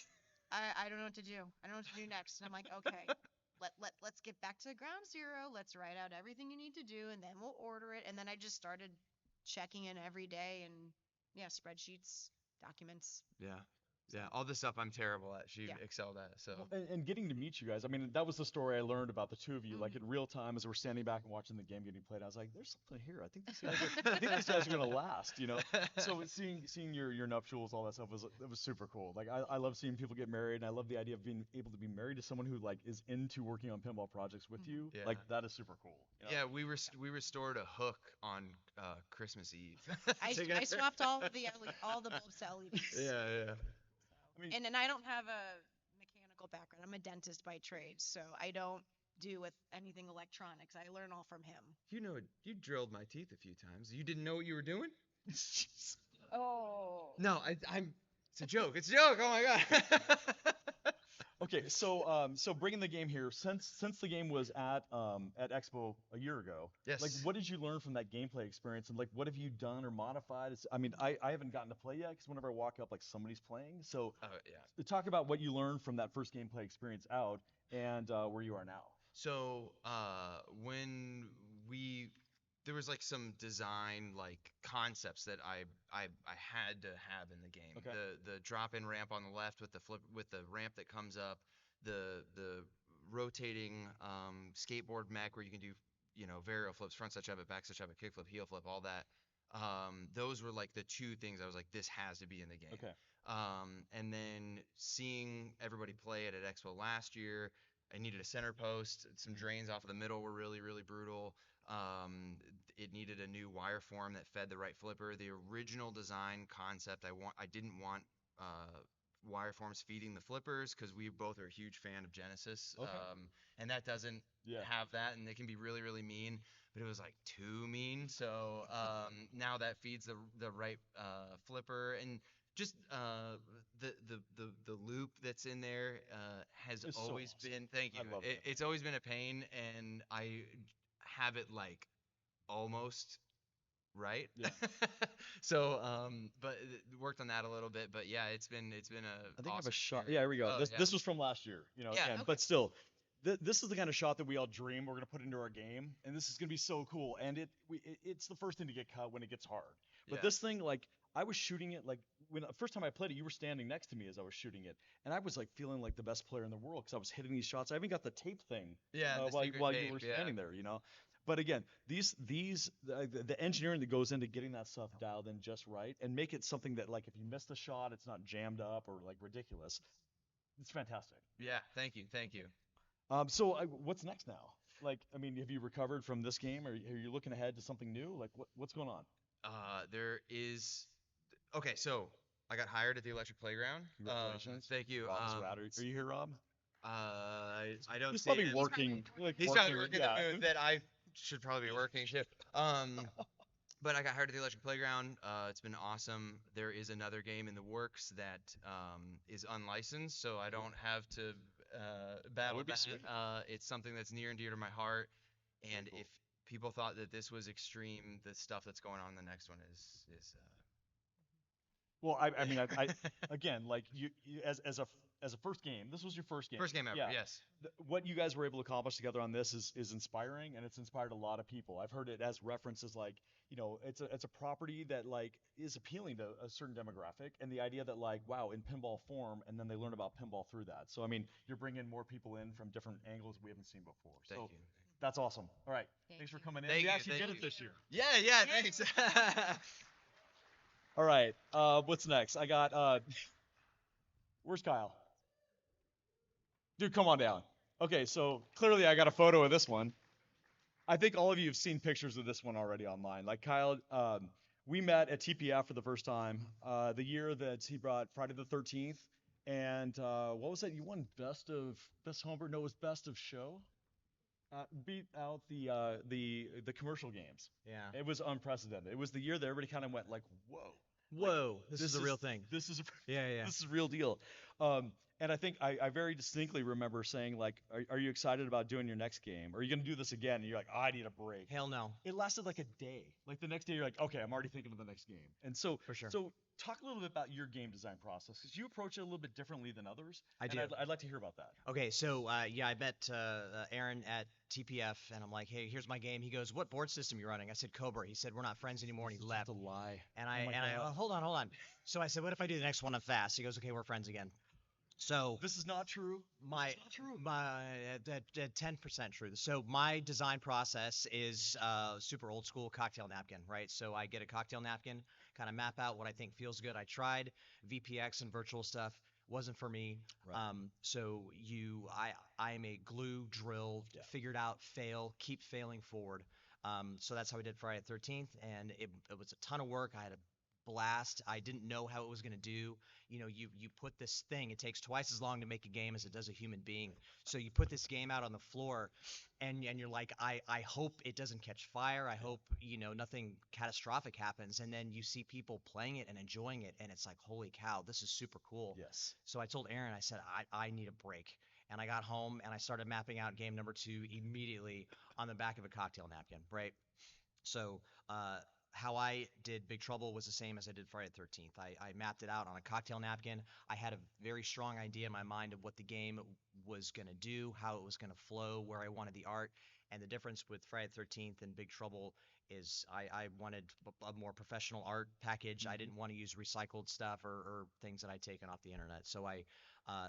I don't know what to do. I don't know what to do next. And I'm like, okay, let's get back to ground zero. Let's write out everything you need to do, and then we'll order it. And then I just started checking in every day, and yeah, spreadsheets, documents. Yeah. Yeah, all this stuff I'm terrible at. She Yeah. excelled at. So And getting to meet you guys, I mean, that was the story I learned about the two of you, like Mhm. in real time as we're standing back and watching the game getting played. I was like, there's something here. I think these guys are gonna last. So seeing your nuptials, all that stuff was super cool. Like I love seeing people get married, and I love the idea of being able to be married to someone who like is into working on pinball projects with you. Yeah. Like that is super cool. yeah, we restored a hook on Christmas Eve. I swapped all the bulbs to LEDs. Yeah. I mean, And I don't have a mechanical background. I'm a dentist by trade, so I don't do with anything electronics. I learn all from him. You drilled my teeth a few times. You didn't know what you were doing? Oh. No, I'm. It's a joke. It's a joke. Oh my god. okay, so bringing the game here, since the game was at Expo a year ago, Yes. like what did you learn from that gameplay experience, and like what have you done or modified? I mean, I haven't gotten to play yet because whenever I walk up, like somebody's playing. So Yeah. talk about what you learned from that first gameplay experience out and where you are now. So when there was like some design like concepts that I had to have in the game. Okay. The drop-in ramp on the left with the ramp that comes up, the rotating skateboard mech where you can do varial flips, front side jab, back side jab, kick flip, heel flip, all that. Those were like the two things I was like, this has to be in the game. Okay. And then seeing everybody play it at Expo last year, I needed a center post. Some drains off of the middle were really, really brutal. It needed a new wire form that fed the right flipper. The original design concept, I didn't want wire forms feeding the flippers because we both are a huge fan of Genesis. Okay. And that doesn't Yeah. have that, and it can be really, really mean. But it was like too mean. So now that feeds the right flipper, and just the loop that's in there has It's so always awesome. been. Thank you. I love that. It's always been a pain, and I have it like almost right? Yeah. So, but worked on that a little bit. But yeah, it's been a I think I have awesome a shot. experience. Yeah, here we go. Oh This yeah, this was from last year, yeah. again, Okay. but still, this is the kind of shot that we all dream we're gonna put into our game, and this is gonna be so cool. And it's the first thing to get cut when it gets hard. But Yeah. this thing, like, I was shooting it like when the first time I played it, you were standing next to me as I was shooting it, and I was like feeling like the best player in the world because I was hitting these shots. I even got the tape thing Yeah, the while secret while you tape, were yeah. standing there. But again, the engineering that goes into getting that stuff dialed in just right and make it something that, like, if you miss the shot, it's not jammed up or like ridiculous. It's fantastic. Yeah, thank you, thank you. So what's next now? Like, I mean, have you recovered from this game, or are you looking ahead to something new? Like, what's going on? There is. Okay, so I got hired at the Electric Playground. Congratulations. Thank you. Rob's rad. Are you here, Rob? I don't He's see probably him. working. Like He's working, probably working yeah. the mood that I should probably be working too. But I got hired at the Electric Playground. It's been awesome. There is another game in the works that is unlicensed, so I don't have to battle would be that. sweet. It's something that's near and dear to my heart. And if people thought that this was extreme, the stuff that's going on in the next one is Well, I mean, I again, like you as a first game, this was your first game. first game ever. Yeah. Yes. What you guys were able to accomplish together on this is inspiring, and it's inspired a lot of people. I've heard it as references like, it's a property that, like, is appealing to a certain demographic, and the idea that, like, wow, in pinball form, and then they learn about pinball through that. So I mean, you're bringing more people in from different angles we haven't seen before. Thank So you. that's awesome. All right, Thank thanks for you. coming in. Thank We you, actually thank did you. it this year. Yeah, yeah, thanks. All right, what's next? I got where's Kyle? Dude, come on down. Okay, so clearly I got a photo of this one. I think all of you have seen pictures of this one already online. Like Kyle, we met at TPF for the first time the year that he brought Friday the 13th, and what was that? You won best homebrew? No, it was best of show. Beat out the commercial games. Yeah. It was unprecedented. It was the year that everybody kind of went like, whoa. Whoa, this is a real thing. This is Yeah, yeah. this is a real deal. And I think I very distinctly remember saying, like, are you excited about doing your next game? Are you going to do this again? And you're like, I need a break. Hell no. It lasted like a day. Like the next day, you're like, okay, I'm already thinking of the next game. And so, For sure. So talk a little bit about your game design process, because you approach it a little bit differently than others. I and do. I'd like to hear about that. Okay, so yeah, I met Aaron at TPF, and I'm like, hey, here's my game. He goes, what board system you running? I said Cobra. He said, we're not friends anymore, and he left. That's a lie. And Oh my God. hold on. So I said, what if I do the next one on fast? He goes, okay, we're friends again. So This is not true. my It's not true. my 10% true. So my design process is super old school cocktail napkin, right? So I get a cocktail napkin, kind of map out what I think feels good. I tried VPX and virtual stuff, wasn't for me. Right. I am a glue drill, Yeah. figured out, fail, keep failing forward. So that's how we did Friday the 13th, and it was a ton of work. I had a blast. I didn't know how it was going to do. You put this thing, it takes twice as long to make a game as it does a human being. So you put this game out on the floor, and you're like, I hope it doesn't catch fire. I hope, nothing catastrophic happens. And then you see people playing it and enjoying it, and it's like, holy cow, this is super cool. Yes. So I told Aaron, I said, I need a break. And I got home and I started mapping out game number 2 immediately on the back of a cocktail napkin, right? So how I did Big Trouble was the same as I did Friday the 13th. I mapped it out on a cocktail napkin. I had a very strong idea in my mind of what the game was going to do, how it was going to flow, where I wanted the art. And the difference with Friday the 13th and Big Trouble is I wanted a more professional art package. I didn't want to use recycled stuff or things that I'd taken off the internet. So I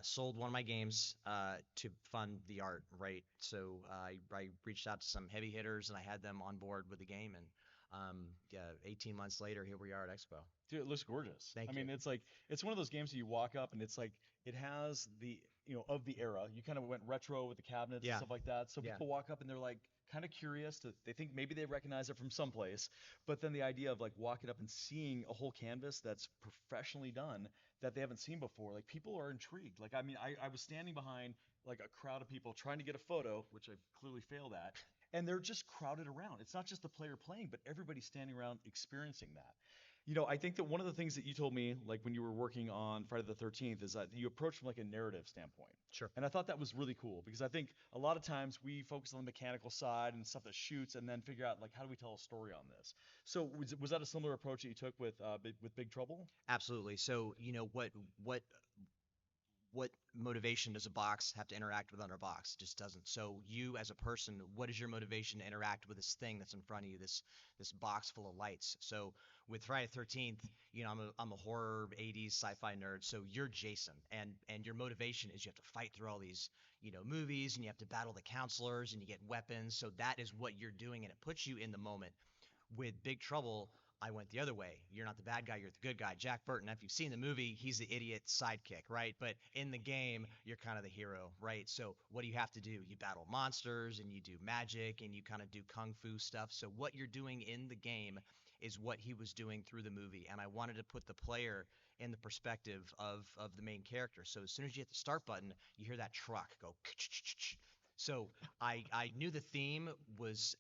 sold one of my games to fund the art, right? So I reached out to some heavy hitters and I had them on board with the game. And 18 months later, here we are at Expo. Dude, it looks gorgeous. Thank I mean, you. it's like, it's one of those games that you walk up and it's like, it has the, of the era. You kind of went retro with the cabinets and Yeah. stuff like that. So Yeah. people walk up and they're like kind of curious they think maybe they recognize it from someplace. But then the idea of like walking up and seeing a whole canvas that's professionally done that they haven't seen before, like people are intrigued. Like, I mean, I was standing behind like a crowd of people trying to get a photo, which I clearly failed at. And they're just crowded around. It's not just the player playing, but everybody standing around experiencing that. I think that one of the things that you told me, like when you were working on Friday the 13th, is that you approach from like a narrative standpoint. Sure. And I thought that was really cool because I think a lot of times we focus on the mechanical side and stuff that shoots, and then figure out like how do we tell a story on this. So was that a similar approach that you took with Big Trouble? Absolutely. So, what motivation does a box have to interact with another box? It just doesn't. So you as a person, what is your motivation to interact with this thing that's in front of you, this box full of lights? So with Friday the 13th, I'm a horror 80s sci-fi nerd. So you're Jason, and your motivation is you have to fight through all these movies, and you have to battle the counselors, and you get weapons. So that is what you're doing, and it puts you in the moment. With Big Trouble, I went the other way. You're not the bad guy, you're the good guy. Jack Burton, if you've seen the movie, he's the idiot sidekick, right? But in the game, you're kind of the hero, right? So what do you have to do? You battle monsters, and you do magic, and you kind of do kung fu stuff. So what you're doing in the game is what he was doing through the movie. And I wanted to put the player in the perspective of the main character. So as soon as you hit the start button, you hear that truck go. So I knew the theme was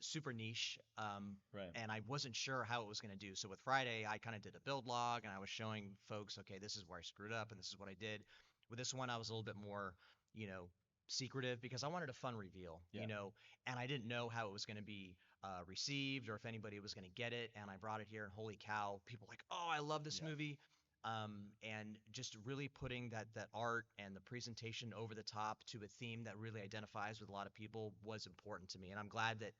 super niche, Right. and I wasn't sure how it was going to do. So with Friday, I kind of did a build log, and I was showing folks, okay, this is where I screwed up, and this is what I did. With this one, I was a little bit more, secretive because I wanted a fun reveal, Yeah. and I didn't know how it was going to be received or if anybody was going to get it. And I brought it here, and holy cow, people were like, oh, I love this Yeah. movie. And just really putting that art and the presentation over the top to a theme that really identifies with a lot of people was important to me. And I'm glad that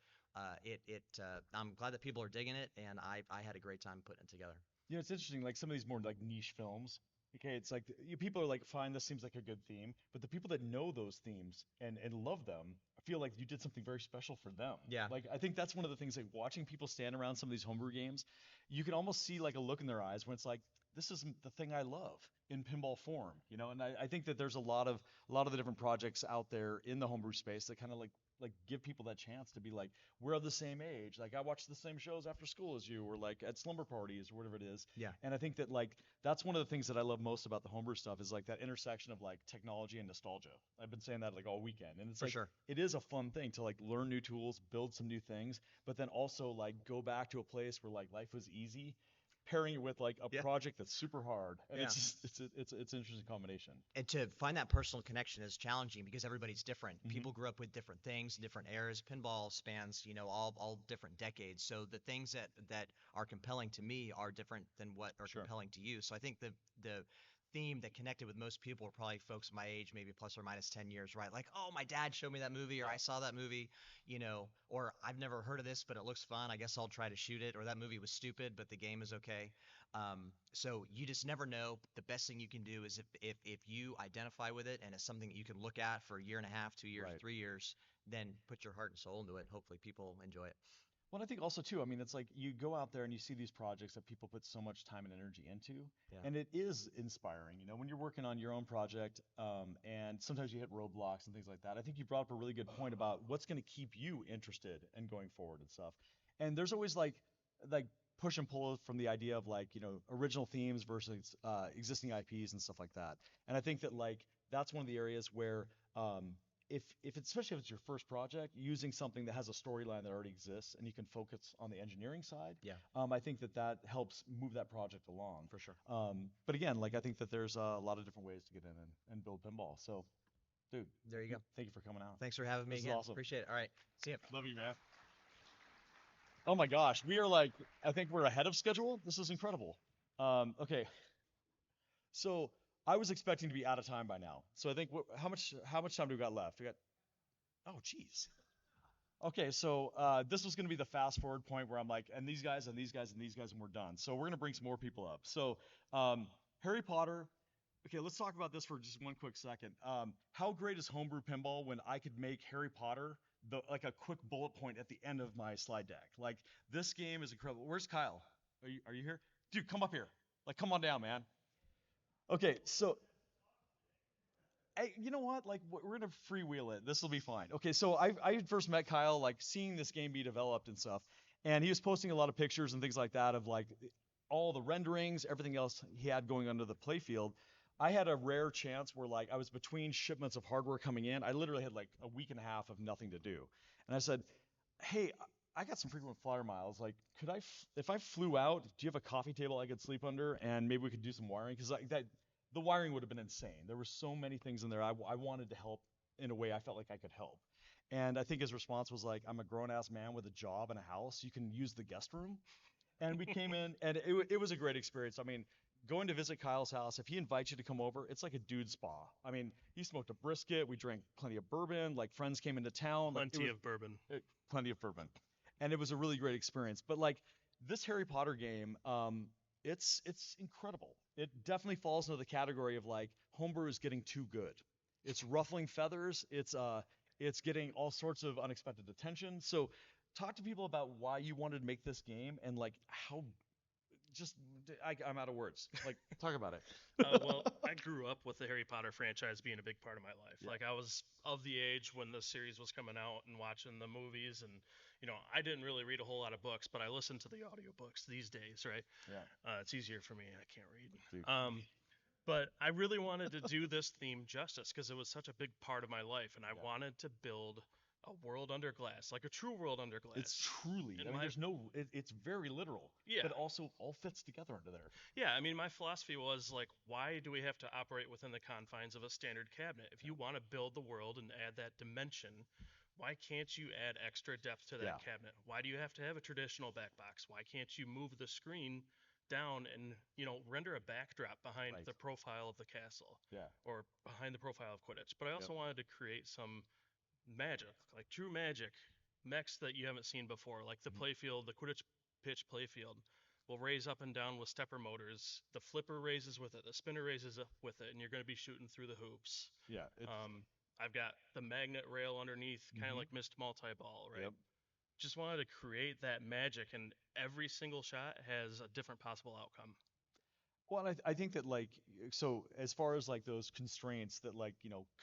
I'm glad that people are digging it, and I had a great time putting it together. It's interesting. Like some of these more like niche films. Okay, it's like people are like, fine, this seems like a good theme, but the people that know those themes and love them feel like you did something very special for them. Yeah. Like I think that's one of the things, like watching people stand around some of these homebrew games, you can almost see like a look in their eyes when it's like, this isn't the thing I love in pinball form, And I think that there's a lot of the different projects out there in the homebrew space that kind of like give people that chance to be like, we're of the same age. Like I watch the same shows after school as you, or like at slumber parties or whatever it is. Yeah. And I think that like that's one of the things that I love most about the homebrew stuff is like that intersection of like technology and nostalgia. I've been saying that like all weekend, and it's For like sure. it is a fun thing to like learn new tools, build some new things, but then also like go back to a place where like life was easy, pairing it with like a Yeah. project that's super hard, and Yeah. it's just it's an interesting combination. And to find that personal connection is challenging because everybody's different. Mhm. People grew up with different things, different eras. Pinball spans, all different decades. So the things that are compelling to me are different than what are Sure. compelling to you. So I think the theme that connected with most people are probably folks my age, maybe plus or minus 10 years, right? Like, oh, my dad showed me that movie, or I saw that movie, or I've never heard of this, but it looks fun. I guess I'll try to shoot it. Or that movie was stupid, but the game is okay. So you just never know. The best thing you can do is if you identify with it and it's something that you can look at for a year and a half, 2 years, Right. 3 years, then put your heart and soul into it. Hopefully people enjoy it. Well, I think also too, I mean, it's like you go out there and you see these projects that people put so much time and energy into, Yeah. and it is inspiring. When you're working on your own project, and sometimes you hit roadblocks and things like that. I think you brought up a really good point about what's going to keep you interested and going forward and stuff. And there's always like push and pull from the idea of like original themes versus existing IPs and stuff like that. And I think that like that's one of the areas where if it's, especially if it's your first project, using something that has a storyline that already exists and you can focus on the engineering side, Yeah. I think that helps move that project along. For sure. But again, like I think that there's a lot of different ways to get in and build pinball. So, dude, There you go. thank you for coming out. Thanks for having me This is again. awesome. Appreciate it. All right. See ya. Love you, man. Oh my gosh, we are like, I think we're ahead of schedule. This is incredible. Okay, so I was expecting to be out of time by now. So I think how much time do we got left? We got, oh geez. Okay, so this was going to be the fast forward point where I'm like, and these guys and these guys and these guys, and we're done. So we're going to bring some more people up. So Harry Potter. Okay, let's talk about this for just one quick second. How great is homebrew pinball when I could make Harry Potter like a quick bullet point at the end of my slide deck? Like this game is incredible. Where's Kyle? Are you here? Dude, come up here. Like, come on down, man. Okay, so hey, you know what? Like, we're gonna freewheel it. This will be fine. Okay, so I had first met Kyle, like seeing this game be developed and stuff, and he was posting a lot of pictures and things like that of like all the renderings, everything else he had going onto the playfield. I had a rare chance where like I was between shipments of hardware coming in. I literally had like a week and a half of nothing to do, and I said, "Hey, I got some frequent flyer miles. Like, if I flew out, do you have a coffee table I could sleep under, and maybe we could do some wiring? Because like that, the wiring would have been insane. There were so many things in there. I wanted to help in a way I felt like I could help. And I think his response was like, "I'm a grown ass man with a job and a house. You can use the guest room." And we came in, and it was a great experience. I mean, going to visit Kyle's house, if he invites you to come over, it's like a dude spa. I mean, he smoked a brisket. We drank plenty of bourbon. Like friends came into town. Like, Plenty of bourbon. plenty of bourbon, and it was a really great experience. But like this Harry Potter game, it's incredible. It definitely falls into the category of like homebrew is getting too good. It's ruffling feathers. It's getting all sorts of unexpected attention. So talk to people about why you wanted to make this game and like how just I'm out of words. Like talk about it. Well, I grew up with the Harry Potter franchise being a big part of my life. Yeah. Like I was of the age when the series was coming out and watching the movies, and I didn't really read a whole lot of books, but I listened to the audiobooks these days, right? Yeah. It's easier for me. I can't read. Dude. But I really wanted to do this theme justice because it was such a big part of my life, and I wanted to build a world under glass, like a true world under glass. It's truly. I mean, it's very literal. Yeah. But also all fits together under there. Yeah, I mean, my philosophy was like, why do we have to operate within the confines of a standard cabinet? If you want to build the world and add that dimension, why can't you add extra depth to that cabinet? Why do you have to have a traditional back box? Why can't you move the screen down and render a backdrop behind the profile of the castle? Yeah. Or behind the profile of Quidditch? But I also wanted to create some magic, like true magic mechs that you haven't seen before, like the playfield, the Quidditch pitch playfield will raise up and down with stepper motors. The flipper raises with it, the spinner raises up with it, and you're going to be shooting through the hoops. Yeah. I've got the magnet rail underneath, kind of like Mist multi-ball, right? Yep. Just wanted to create that magic, and every single shot has a different possible outcome. Well, and I think that like so as far as like those constraints that like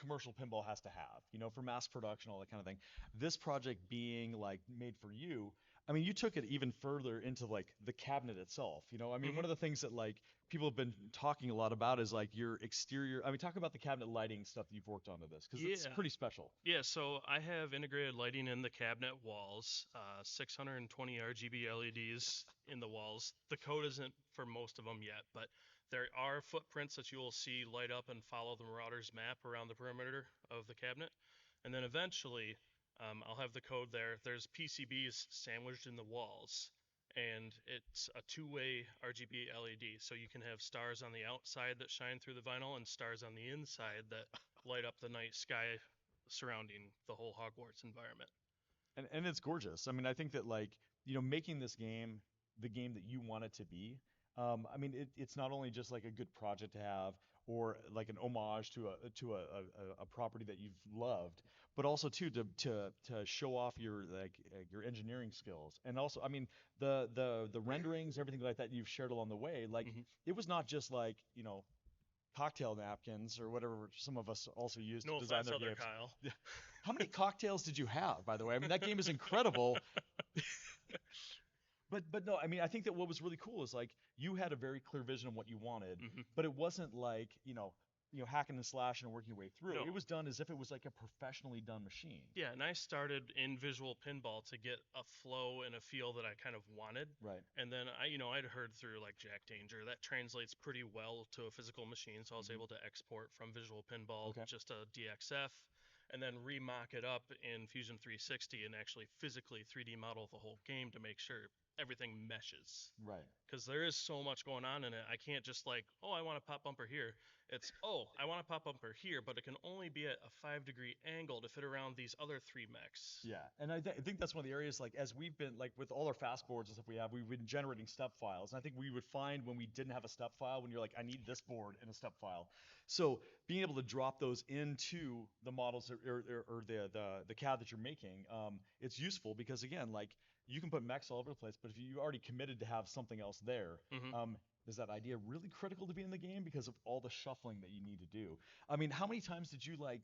commercial pinball has to have for mass production, all that kind of thing, this project being like made for you, I mean you took it even further into like the cabinet itself. I mean one of the things that like people have been talking a lot about is like your exterior. I mean talk about the cabinet lighting stuff that you've worked onto this because it's pretty special. Yeah, so I have integrated lighting in the cabinet walls, 620 RGB LEDs in the walls. The code isn't for most of them yet, but there are footprints that you will see light up and follow the Marauder's map around the perimeter of the cabinet. And then eventually, I'll have the code there. There's PCBs sandwiched in the walls, and it's a two-way RGB LED. So you can have stars on the outside that shine through the vinyl and stars on the inside that light up the night sky surrounding the whole Hogwarts environment. And it's gorgeous. I mean I think that like making this game the game that you want it to be. I mean, it's not only just like a good project to have, or like an homage to a property that you've loved, but also too to show off your your engineering skills, and also, I mean, the renderings, everything like that you've shared along the way, like it was not just like cocktail napkins or whatever some of us also use to design their games. Kyle. How many cocktails did you have, by the way? I mean, that game is incredible. But no, I mean, I think that what was really cool is like you had a very clear vision of what you wanted, but it wasn't like hacking and slashing and working your way through. No. It was done as if it was like a professionally done machine. Yeah, and I started in visual pinball to get a flow and a feel that I kind of wanted. Right. And then I'd heard through like Jack Danger that translates pretty well to a physical machine, so I was able to export from visual pinball just a DXF, and then remock it up in Fusion 360 and actually physically 3D model the whole game to make sure everything meshes. Right. Because there is so much going on in it. I can't just like, oh, I want a pop bumper here. It's, oh, I want a pop bumper here, but it can only be at a 5-degree angle to fit around these other 3 mechs. Yeah, and I think that's one of the areas, like, as we've been, like, with all our fast boards and stuff we've been generating step files. And I think we would find when we didn't have a step file, when you're like, I need this board in a step file. So being able to drop those into the models or the CAD that you're making, it's useful because, again, like, you can put mechs all over the place, but if you already committed to have something else there, is that idea really critical to be in the game because of all the shuffling that you need to do? I mean, how many times did you like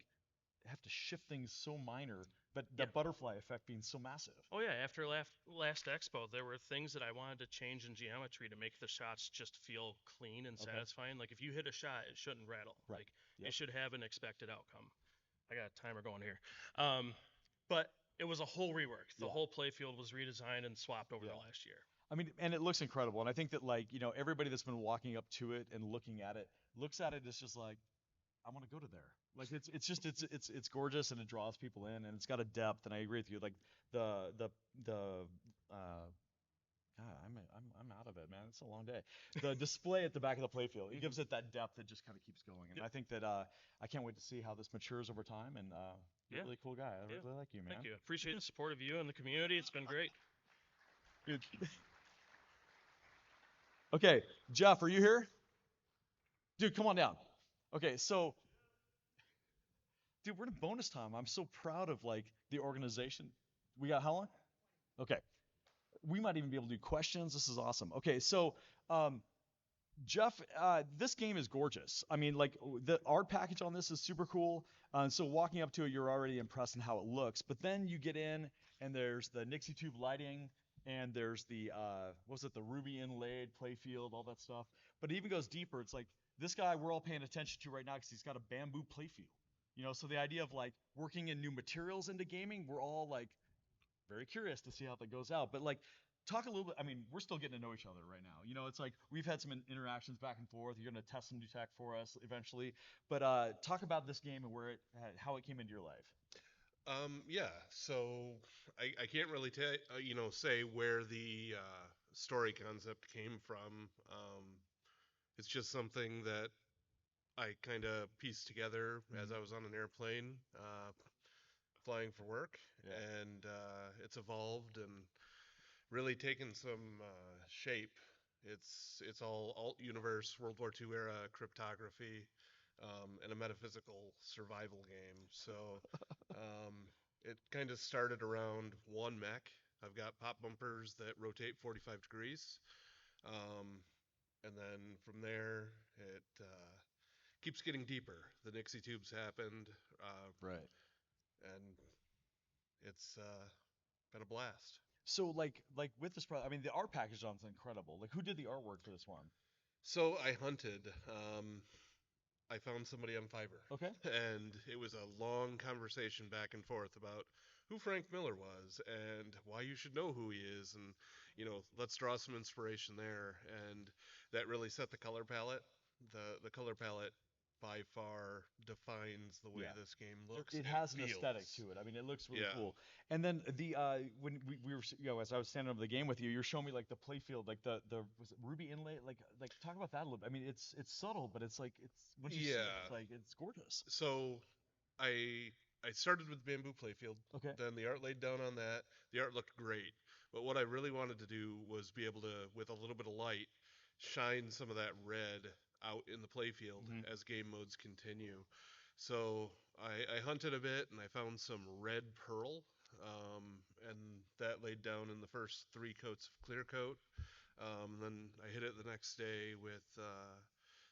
have to shift things so minor, but the butterfly effect being so massive? Oh yeah, after last expo, there were things that I wanted to change in geometry to make the shots just feel clean and satisfying. Like if you hit a shot, it shouldn't rattle. Right. Like it should have an expected outcome. I got a timer going here. But it was a whole rework. The Yeah. whole playfield was redesigned and swapped over Yeah. the last year. I mean, and it looks incredible. And I think that like, everybody that's been walking up to it and looking at it looks at it as just like, I want to go to there. Like it's gorgeous and it draws people in and it's got a depth. And I agree with you. Like the God, I'm out of it, man. It's a long day. The display at the back of the playfield, it gives it that depth that just kind of keeps going. And Yep. I think that I can't wait to see how this matures over time. And you're Yeah. a really cool guy. I Yeah. really like you, man. Thank you. Appreciate the support of you and the community. It's been great. Dude. Okay, Jeff, are you here? Dude, come on down. Okay, so, dude, we're in bonus time. I'm so proud of like the organization. We got how long? Okay, we might even be able to do questions. This is awesome. Okay, so Jeff, this game is gorgeous. I mean, like the art package on this is super cool. So walking up to it, you're already impressed in how it looks. But then you get in, and there's the Nixie tube lighting, and there's the what was it, the ruby inlaid playfield, all that stuff. But it even goes deeper. It's like this guy we're all paying attention to right now because he's got a bamboo playfield. So the idea of like working in new materials into gaming, we're all like very curious to see how that goes out. But like, talk a little bit. I mean, we're still getting to know each other right now. It's like we've had some interactions back and forth. You're gonna test some new tech for us eventually. But talk about this game and how it came into your life. Yeah, so I can't really say where the story concept came from. It's just something that I kind of pieced together as I was on an airplane flying for work, Yeah. and it's evolved and really taken some shape. It's all alt universe, World War II era cryptography, and a metaphysical survival game. So it kind of started around one mech. I've got pop bumpers that rotate 45 degrees, and then from there it keeps getting deeper. The Nixie tubes happened, Right. and it's been a blast. So like with this I mean, the art package on is incredible. Like, who did the artwork for this one? So I hunted. I found somebody on Fiverr. Okay. And it was a long conversation back and forth about who Frank Miller was and why you should know who he is, and let's draw some inspiration there. And that really set the color palette. The color palette by far defines the way Yeah. this game looks. It and has an feels. aesthetic to it. I mean, it looks really Yeah. cool. And then the when we were as I was standing over the game with you, you're showing me like the playfield, like the was it ruby inlay, like talk about that a little bit. I mean, it's subtle, but it's like it's once you see it, Yeah. it's like it's gorgeous. So I started with bamboo playfield. Okay. Then the art laid down on that. The art looked great. But what I really wanted to do was be able to, with a little bit of light, shine some of that red out in the playfield as game modes continue. So I hunted a bit and I found some red pearl, and that laid down in the first 3 coats of clear coat. Then I hit it the next day with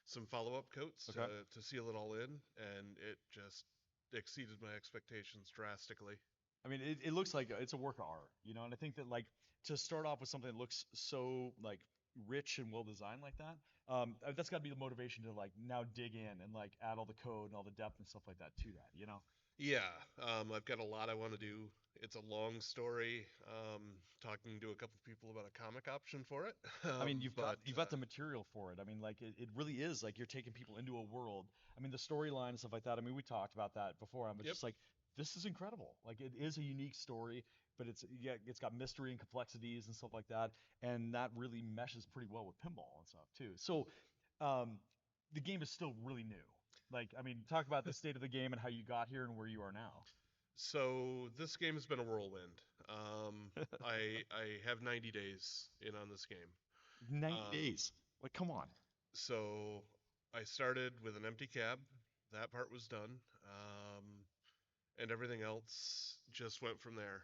some follow-up coats Okay. to seal it all in, and it just exceeded my expectations drastically. I mean, it looks like it's a work of art, and I think that like to start off with something that looks so like rich and well designed like that, that's got to be the motivation to like now dig in and like add all the code and all the depth and stuff like that to that. Yeah, I've got a lot I want to do. It's a long story. Talking to a couple people about a comic option for it. I mean, you've got but, the material for it. I mean, like it really is like you're taking people into a world. I mean, the storyline and stuff like that. I mean, we talked about that before. I'm Yep. just like, this is incredible. Like it is a unique story, but it's got mystery and complexities and stuff like that, and that really meshes pretty well with pinball and stuff too. So, the game is still really new. Like, I mean, talk about the state of the game and how you got here and where you are now. So this game has been a whirlwind. I have 90 days in on this game. 90 Um, days. Like, come on. So I started with an empty cab. That part was done. And everything else just went from there.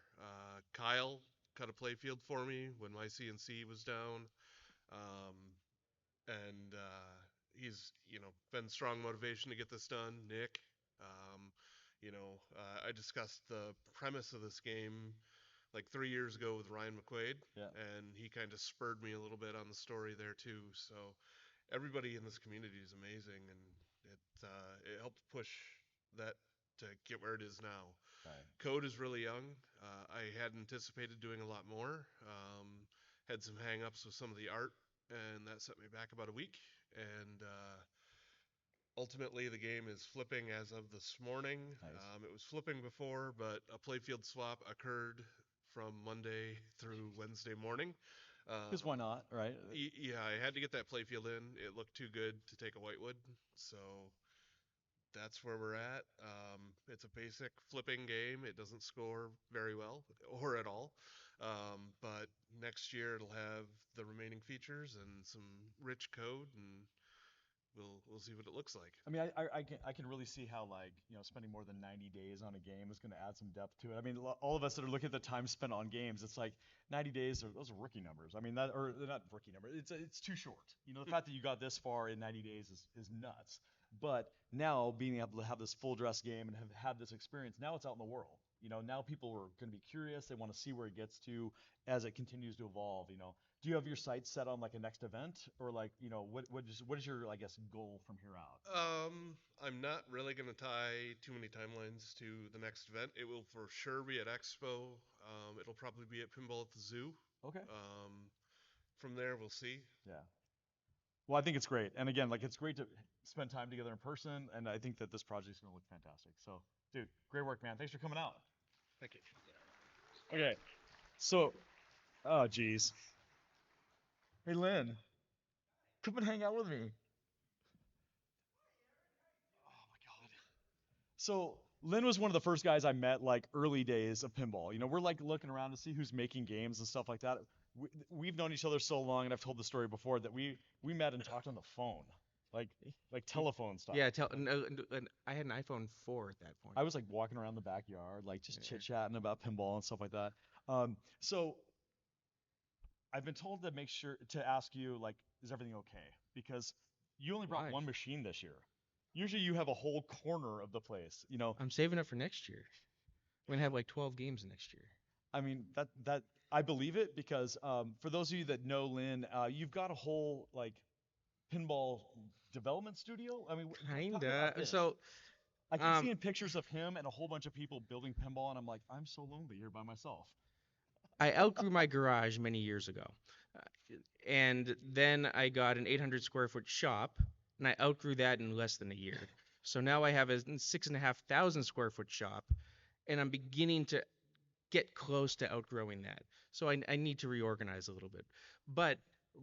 Kyle cut a playfield for me when my CNC was down. Um, and he's, been strong motivation to get this done. Nick, um, I discussed the premise of this game like 3 years ago with Ryan McQuaid, Yeah. and he kind of spurred me a little bit on the story there too. So everybody in this community is amazing, and it helped push that to get where it is now. Right. Code is really young. I had anticipated doing a lot more. Had some hang-ups with some of the art, and that set me back about a week. And ultimately, the game is flipping as of this morning. Nice. It was flipping before, but a playfield swap occurred from Monday through Wednesday morning. Because why not, right? Yeah, I had to get that playfield in. It looked too good to take a whitewood, so that's where we're at. It's a basic flipping game. It doesn't score very well or at all. But next year it'll have the remaining features and some rich code, and we'll see what it looks like. I mean, I can really see how, like, spending more than 90 days on a game is going to add some depth to it. I mean, all of us that are looking at the time spent on games, it's like 90 days, those are rookie numbers. I mean, or they're not rookie numbers. It's too short. The fact that you got this far in 90 days is nuts. But now being able to have this full dress game and have had this experience, now it's out in the world. Now people are going to be curious. They want to see where it gets to as it continues to evolve. Do you have your sights set on like a next event, or like, what is your, I guess, goal from here out? I'm not really going to tie too many timelines to the next event. It will for sure be at Expo. It'll probably be at Pinball at the Zoo. Okay. From there, we'll see. Yeah. Well, I think it's great. And again, like, it's great to spend time together in person, and I think that this project's going to look fantastic. So, dude, great work, man. Thanks for coming out. Thank you. Okay. So, oh, geez. Hey, Lynn, come and hang out with me. Oh my God. So Lynn was one of the first guys I met, like, early days of pinball. We're like looking around to see who's making games and stuff like that. We've known each other so long, and I've told the story before, that we met and talked on the phone, like telephone stuff. Yeah, and I had an iPhone 4 at that point. I was like walking around the backyard, like just chit chatting about pinball and stuff like that. So I've been told to make sure to ask you, like, is everything okay? Because you only brought Why? one machine this year. Usually you have a whole corner of the place. I'm saving up for next year. We're gonna have like 12 games next year. I mean, that I believe it, because for those of you that know Lynn, you've got a whole, like, pinball development studio. I mean, talk about Kinda. this. So, I keep seeing pictures of him and a whole bunch of people building pinball, and I'm like, I'm so lonely here by myself. I outgrew my garage many years ago. And then I got an 800 square foot shop, and I outgrew that in less than a year. So now I have a 6,500 square foot shop, and I'm beginning to get close to outgrowing that. So I need to reorganize a little bit. But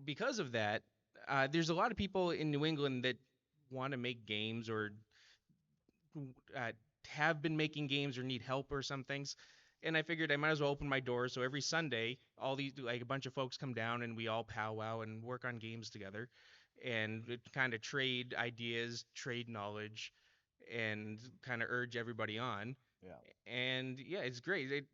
because of that, there's a lot of people in New England that want to make games, or have been making games, or need help or some things. And I figured I might as well open my doors. So every Sunday, all these, like, a bunch of folks come down, and we all powwow and work on games together, and kind of trade ideas, trade knowledge, and kind of urge everybody on. Yeah. And yeah, it's great.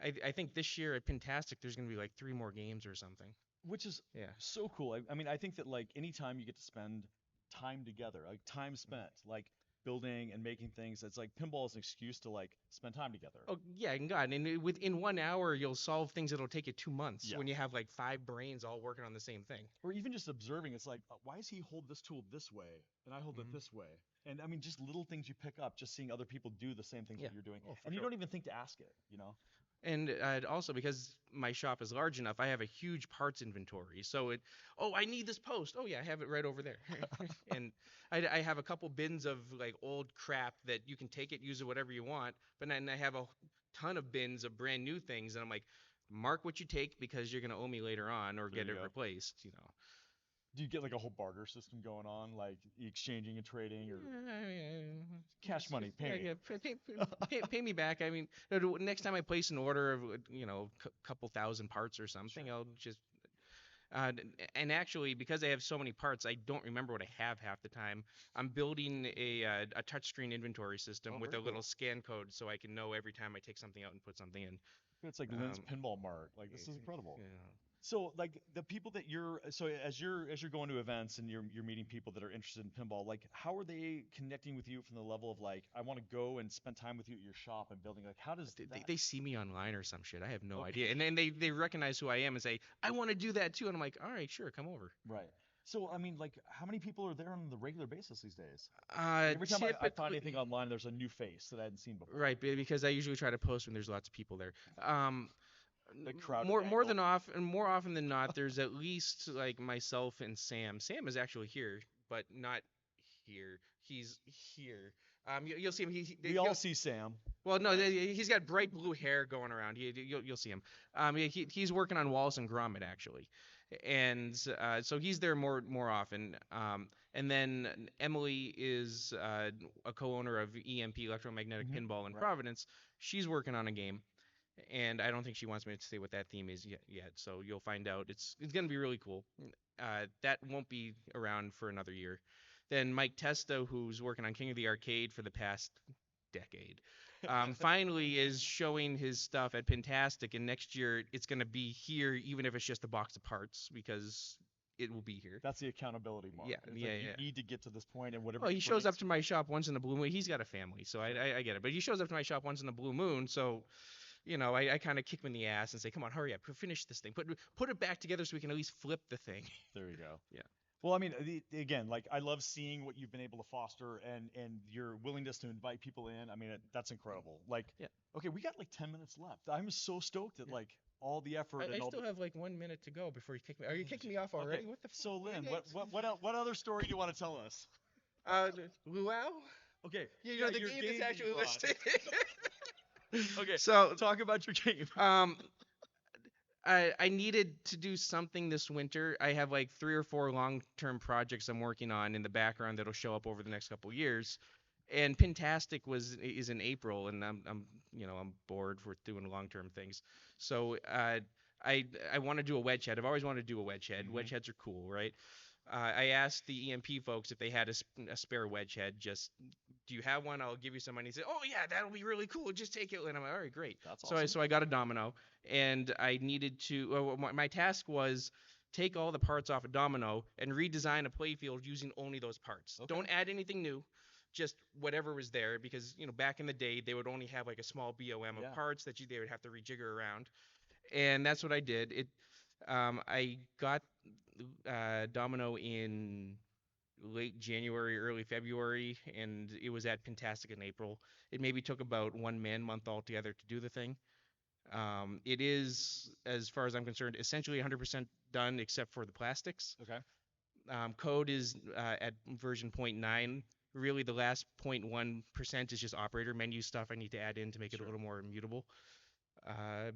I think this year at Pintastic there's gonna be like 3 more games or something. Which is Yeah. so cool. I mean, I think that, like, anytime you get to spend time together, like time spent, like, building and making things, it's like pinball is an excuse to, like, spend time together. Oh yeah, and God, and within 1 hour you'll solve things that'll take you 2 months Yeah. when you have like 5 brains all working on the same thing. Or even just observing, it's like, why does he hold this tool this way and I hold it this way? And I mean, just little things you pick up, just seeing other people do the same things Yeah. that you're doing, Oh, for and you sure. don't even think to ask it. And also because my shop is large enough, I have a huge parts inventory. So I need this post. Oh yeah, I have it right over there. And I have a couple bins of like old crap that you can take it, use it, whatever you want. But then I have a ton of bins of brand new things, and I'm like, mark what you take because you're gonna owe me later on, or There get you it go. replaced. Do you get like a whole barter system going on, like exchanging and trading, or cash money? Pay me. Pay me back. I mean, next time I place an order of couple thousand parts or something, I'll just and actually, because I have so many parts, I don't remember what I have half the time. I'm building a touchscreen inventory system with a very little cool. scan code, so I can know every time I take something out and put something in. It's like Lynn's Pinball Mart. Like, this is incredible. Yeah. So, like, the people that as you're going to events and you're meeting people that are interested in pinball, like, how are they connecting with you from the level of, like, I want to go and spend time with you at your shop and building? Like, how does They see me online or some shit. I have no Okay. idea. And then they recognize who I am and say, I want to do that too. And I'm like, all right, sure, come over. Right. So I mean, like, how many people are there on the regular basis these days? Every time I find anything Typically, online, there's a new face that I hadn't seen before. right, because I usually try to post when there's lots of people there. The crowded More often than not, there's at least like myself and Sam. Sam is actually here, but not here. He's here. You'll see him. We all see Sam. Well, no, he's got bright blue hair going around. You'll see him. He's working on Wallace and Gromit actually, and so he's there more often. And then Emily is a co-owner of EMP Electromagnetic Pinball in Providence. She's working on a game, and I don't think she wants me to say what that theme is yet. So you'll find out. It's gonna be really cool. That won't be around for another year. Then Mike Testa, who's working on King of the Arcade for the past decade, finally is showing his stuff at Pintastic, and next year it's going to be here, even if it's just a box of parts, because it will be here. That's the accountability mark. Yeah, It's yeah, like yeah. You need to get to this point, and whatever. Well, he shows up breaks- to my shop once in a blue moon. He's got a family, so I get it. But he shows up to my shop once in a blue moon, so I kind of kick him in the ass and say, "Come on, hurry up, finish this thing. Put it back together so we can at least flip the thing." There you go. Yeah. Well, I mean, again, like I love seeing what you've been able to foster and your willingness to invite people in. I mean, that's incredible. Like, Yeah. okay, we got like 10 minutes left. I'm so stoked at like all the effort I and all still the. have like 1 minute to go before you kick me. Are you kicking me off already? Okay. What the? So, Lynn, what other story do you want to tell us? Luau? Okay. The your game is you actually brought. listed. Okay. So Talk about your game. I needed to do something this winter. I have like 3 or 4 long-term projects I'm working on in the background that'll show up over the next couple years. And Pintastic is in April, and I'm bored with doing long-term things. So I want to do a wedge head. I've always wanted to do a wedge head. Wedge heads are cool, right? I asked the EMP folks if they had a spare wedge head. Just, do you have one? I'll give you some money. He said, oh yeah, that'll be really cool. Just take it. And I'm like, all right, great. That's So awesome. so I got a domino, and I needed to. My task was take all the parts off a domino and redesign a playfield using only those parts. Okay. Don't add anything new. Just whatever was there, because back in the day they would only have like a small BOM Yeah. of parts that they would have to rejigger around, and that's what I did. I got Domino in late January, early February, and it was at Pintastic in April. It maybe took about 1 man-month altogether to do the thing. It is, as far as I'm concerned, essentially 100% done except for the plastics. Okay. Code is at version 0.9. Really, the last 0.1% is just operator menu stuff I need to add in to make it a little more immutable.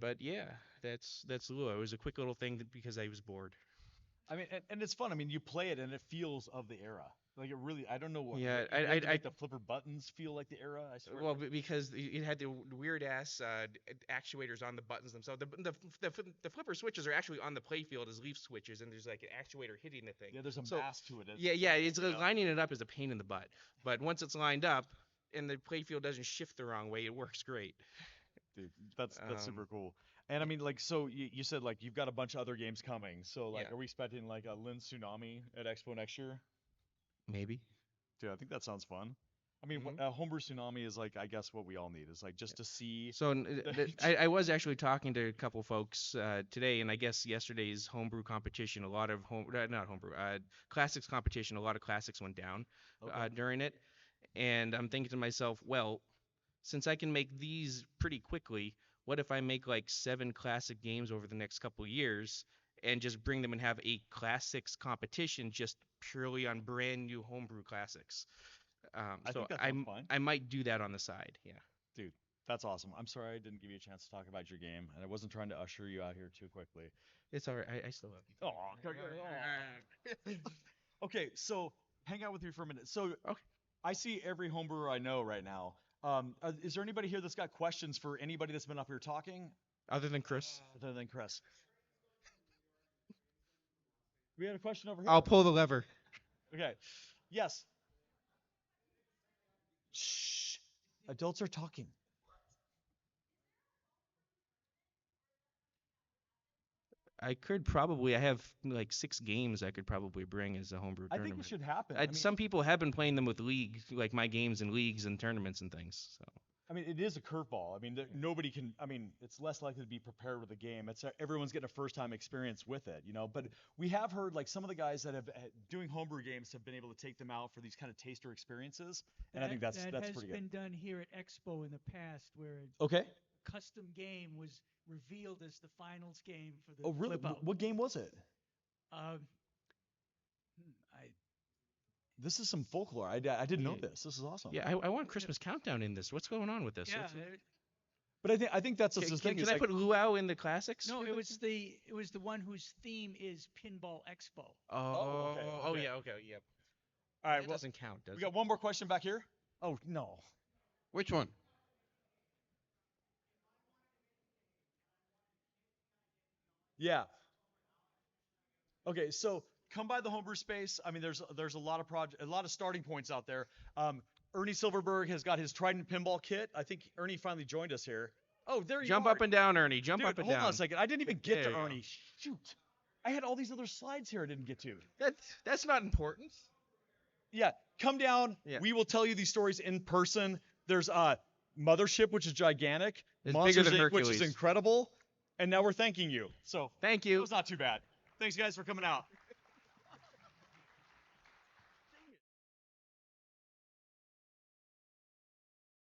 But yeah, that's Lua. It was a quick little thing because I was bored. I mean, and it's fun. I mean, you play it and it feels of the era. Like it really, I don't know what. Yeah, you had to I make the flipper buttons feel like the era. I swear. Well, because it had the weird ass actuators on the buttons themselves. The flipper switches are actually on the playfield as leaf switches, and there's like an actuator hitting the thing. Yeah, there's a So- mass to it. Yeah, it's lining it up is a pain in the butt. But once it's lined up and the playfield doesn't shift the wrong way, it works great. Dude, that's super Um, cool. And I mean, like, so you said like you've got a bunch of other games coming. So like, Yeah. are we expecting like a Lin Tsunami at Expo next year? Maybe. Dude, I think that sounds fun. I mean, Mhm. Homebrew Tsunami is like, I guess what we all need is like just to see. So I was actually talking to a couple folks today, and I guess yesterday's homebrew competition, a lot of not homebrew, classics competition, a lot of classics went down Okay. during it, and I'm thinking to myself, well, since I can make these pretty quickly, what if I make like 7 classic games over the next couple years and just bring them and have a classics competition just purely on brand new homebrew classics? I So think that sounds fine. I might do that on the side. Yeah. Dude, that's awesome. I'm sorry I didn't give you a chance to talk about your game, and I wasn't trying to usher you out here too quickly. It's all right. I still love you. Oh, okay, so hang out with me for a minute. So Okay. I see every homebrewer I know right now. Is there anybody here that's got questions for anybody that's been up here talking, Other than Chris, other than Chris? We had a question over here. I'll pull the lever. Okay. Yes. Shh. Adults are talking. I could probably. I have like 6 games I could probably bring as a homebrew I tournament. think it should happen. I mean, Some people have been playing them with leagues, like my games in leagues and tournaments and things. So I mean, it is a curveball. I mean, nobody can. I mean, it's less likely to be prepared with a game. It's everyone's getting a first-time experience with it, you know. But we have heard like some of the guys that have doing homebrew games have been able to take them out for these kind of taster experiences, and I think that's pretty good. That has been done here at Expo in the past, where Okay. a custom game was revealed as the finals game for the Oh, really? flip out. What game was it? I This is some folklore. I didn't know Yeah. this. This is awesome. Yeah, I want Christmas Countdown in this. What's going on with this? yeah. But I think that's just the thing. Can is I like, put luau in the classics? No, it was the one whose theme is Pinball Expo. Oh, okay, oh okay. yeah, okay, yep. all right. That Well, doesn't count, does we it? got one more question back here. Oh no. Which one? Yeah. Okay, so come by the homebrew space. I mean, there's a lot of a lot of starting points out there. Ernie Silverberg has got his Trident pinball kit. I think Ernie finally joined us here. Oh, there you Jump are. up and down, Ernie. Jump Dude, up and hold down. on a second. I didn't even get There to you go. Ernie. Shoot. I had all these other slides here I didn't get to. That's not important. Yeah, come down. Yeah. We will tell you these stories in person. There's Mothership, which is gigantic. It's Monsters bigger than Inc., which is Hercules. incredible. And now we're thanking you. So Thank it you. was not too bad. Thanks, guys, for coming out.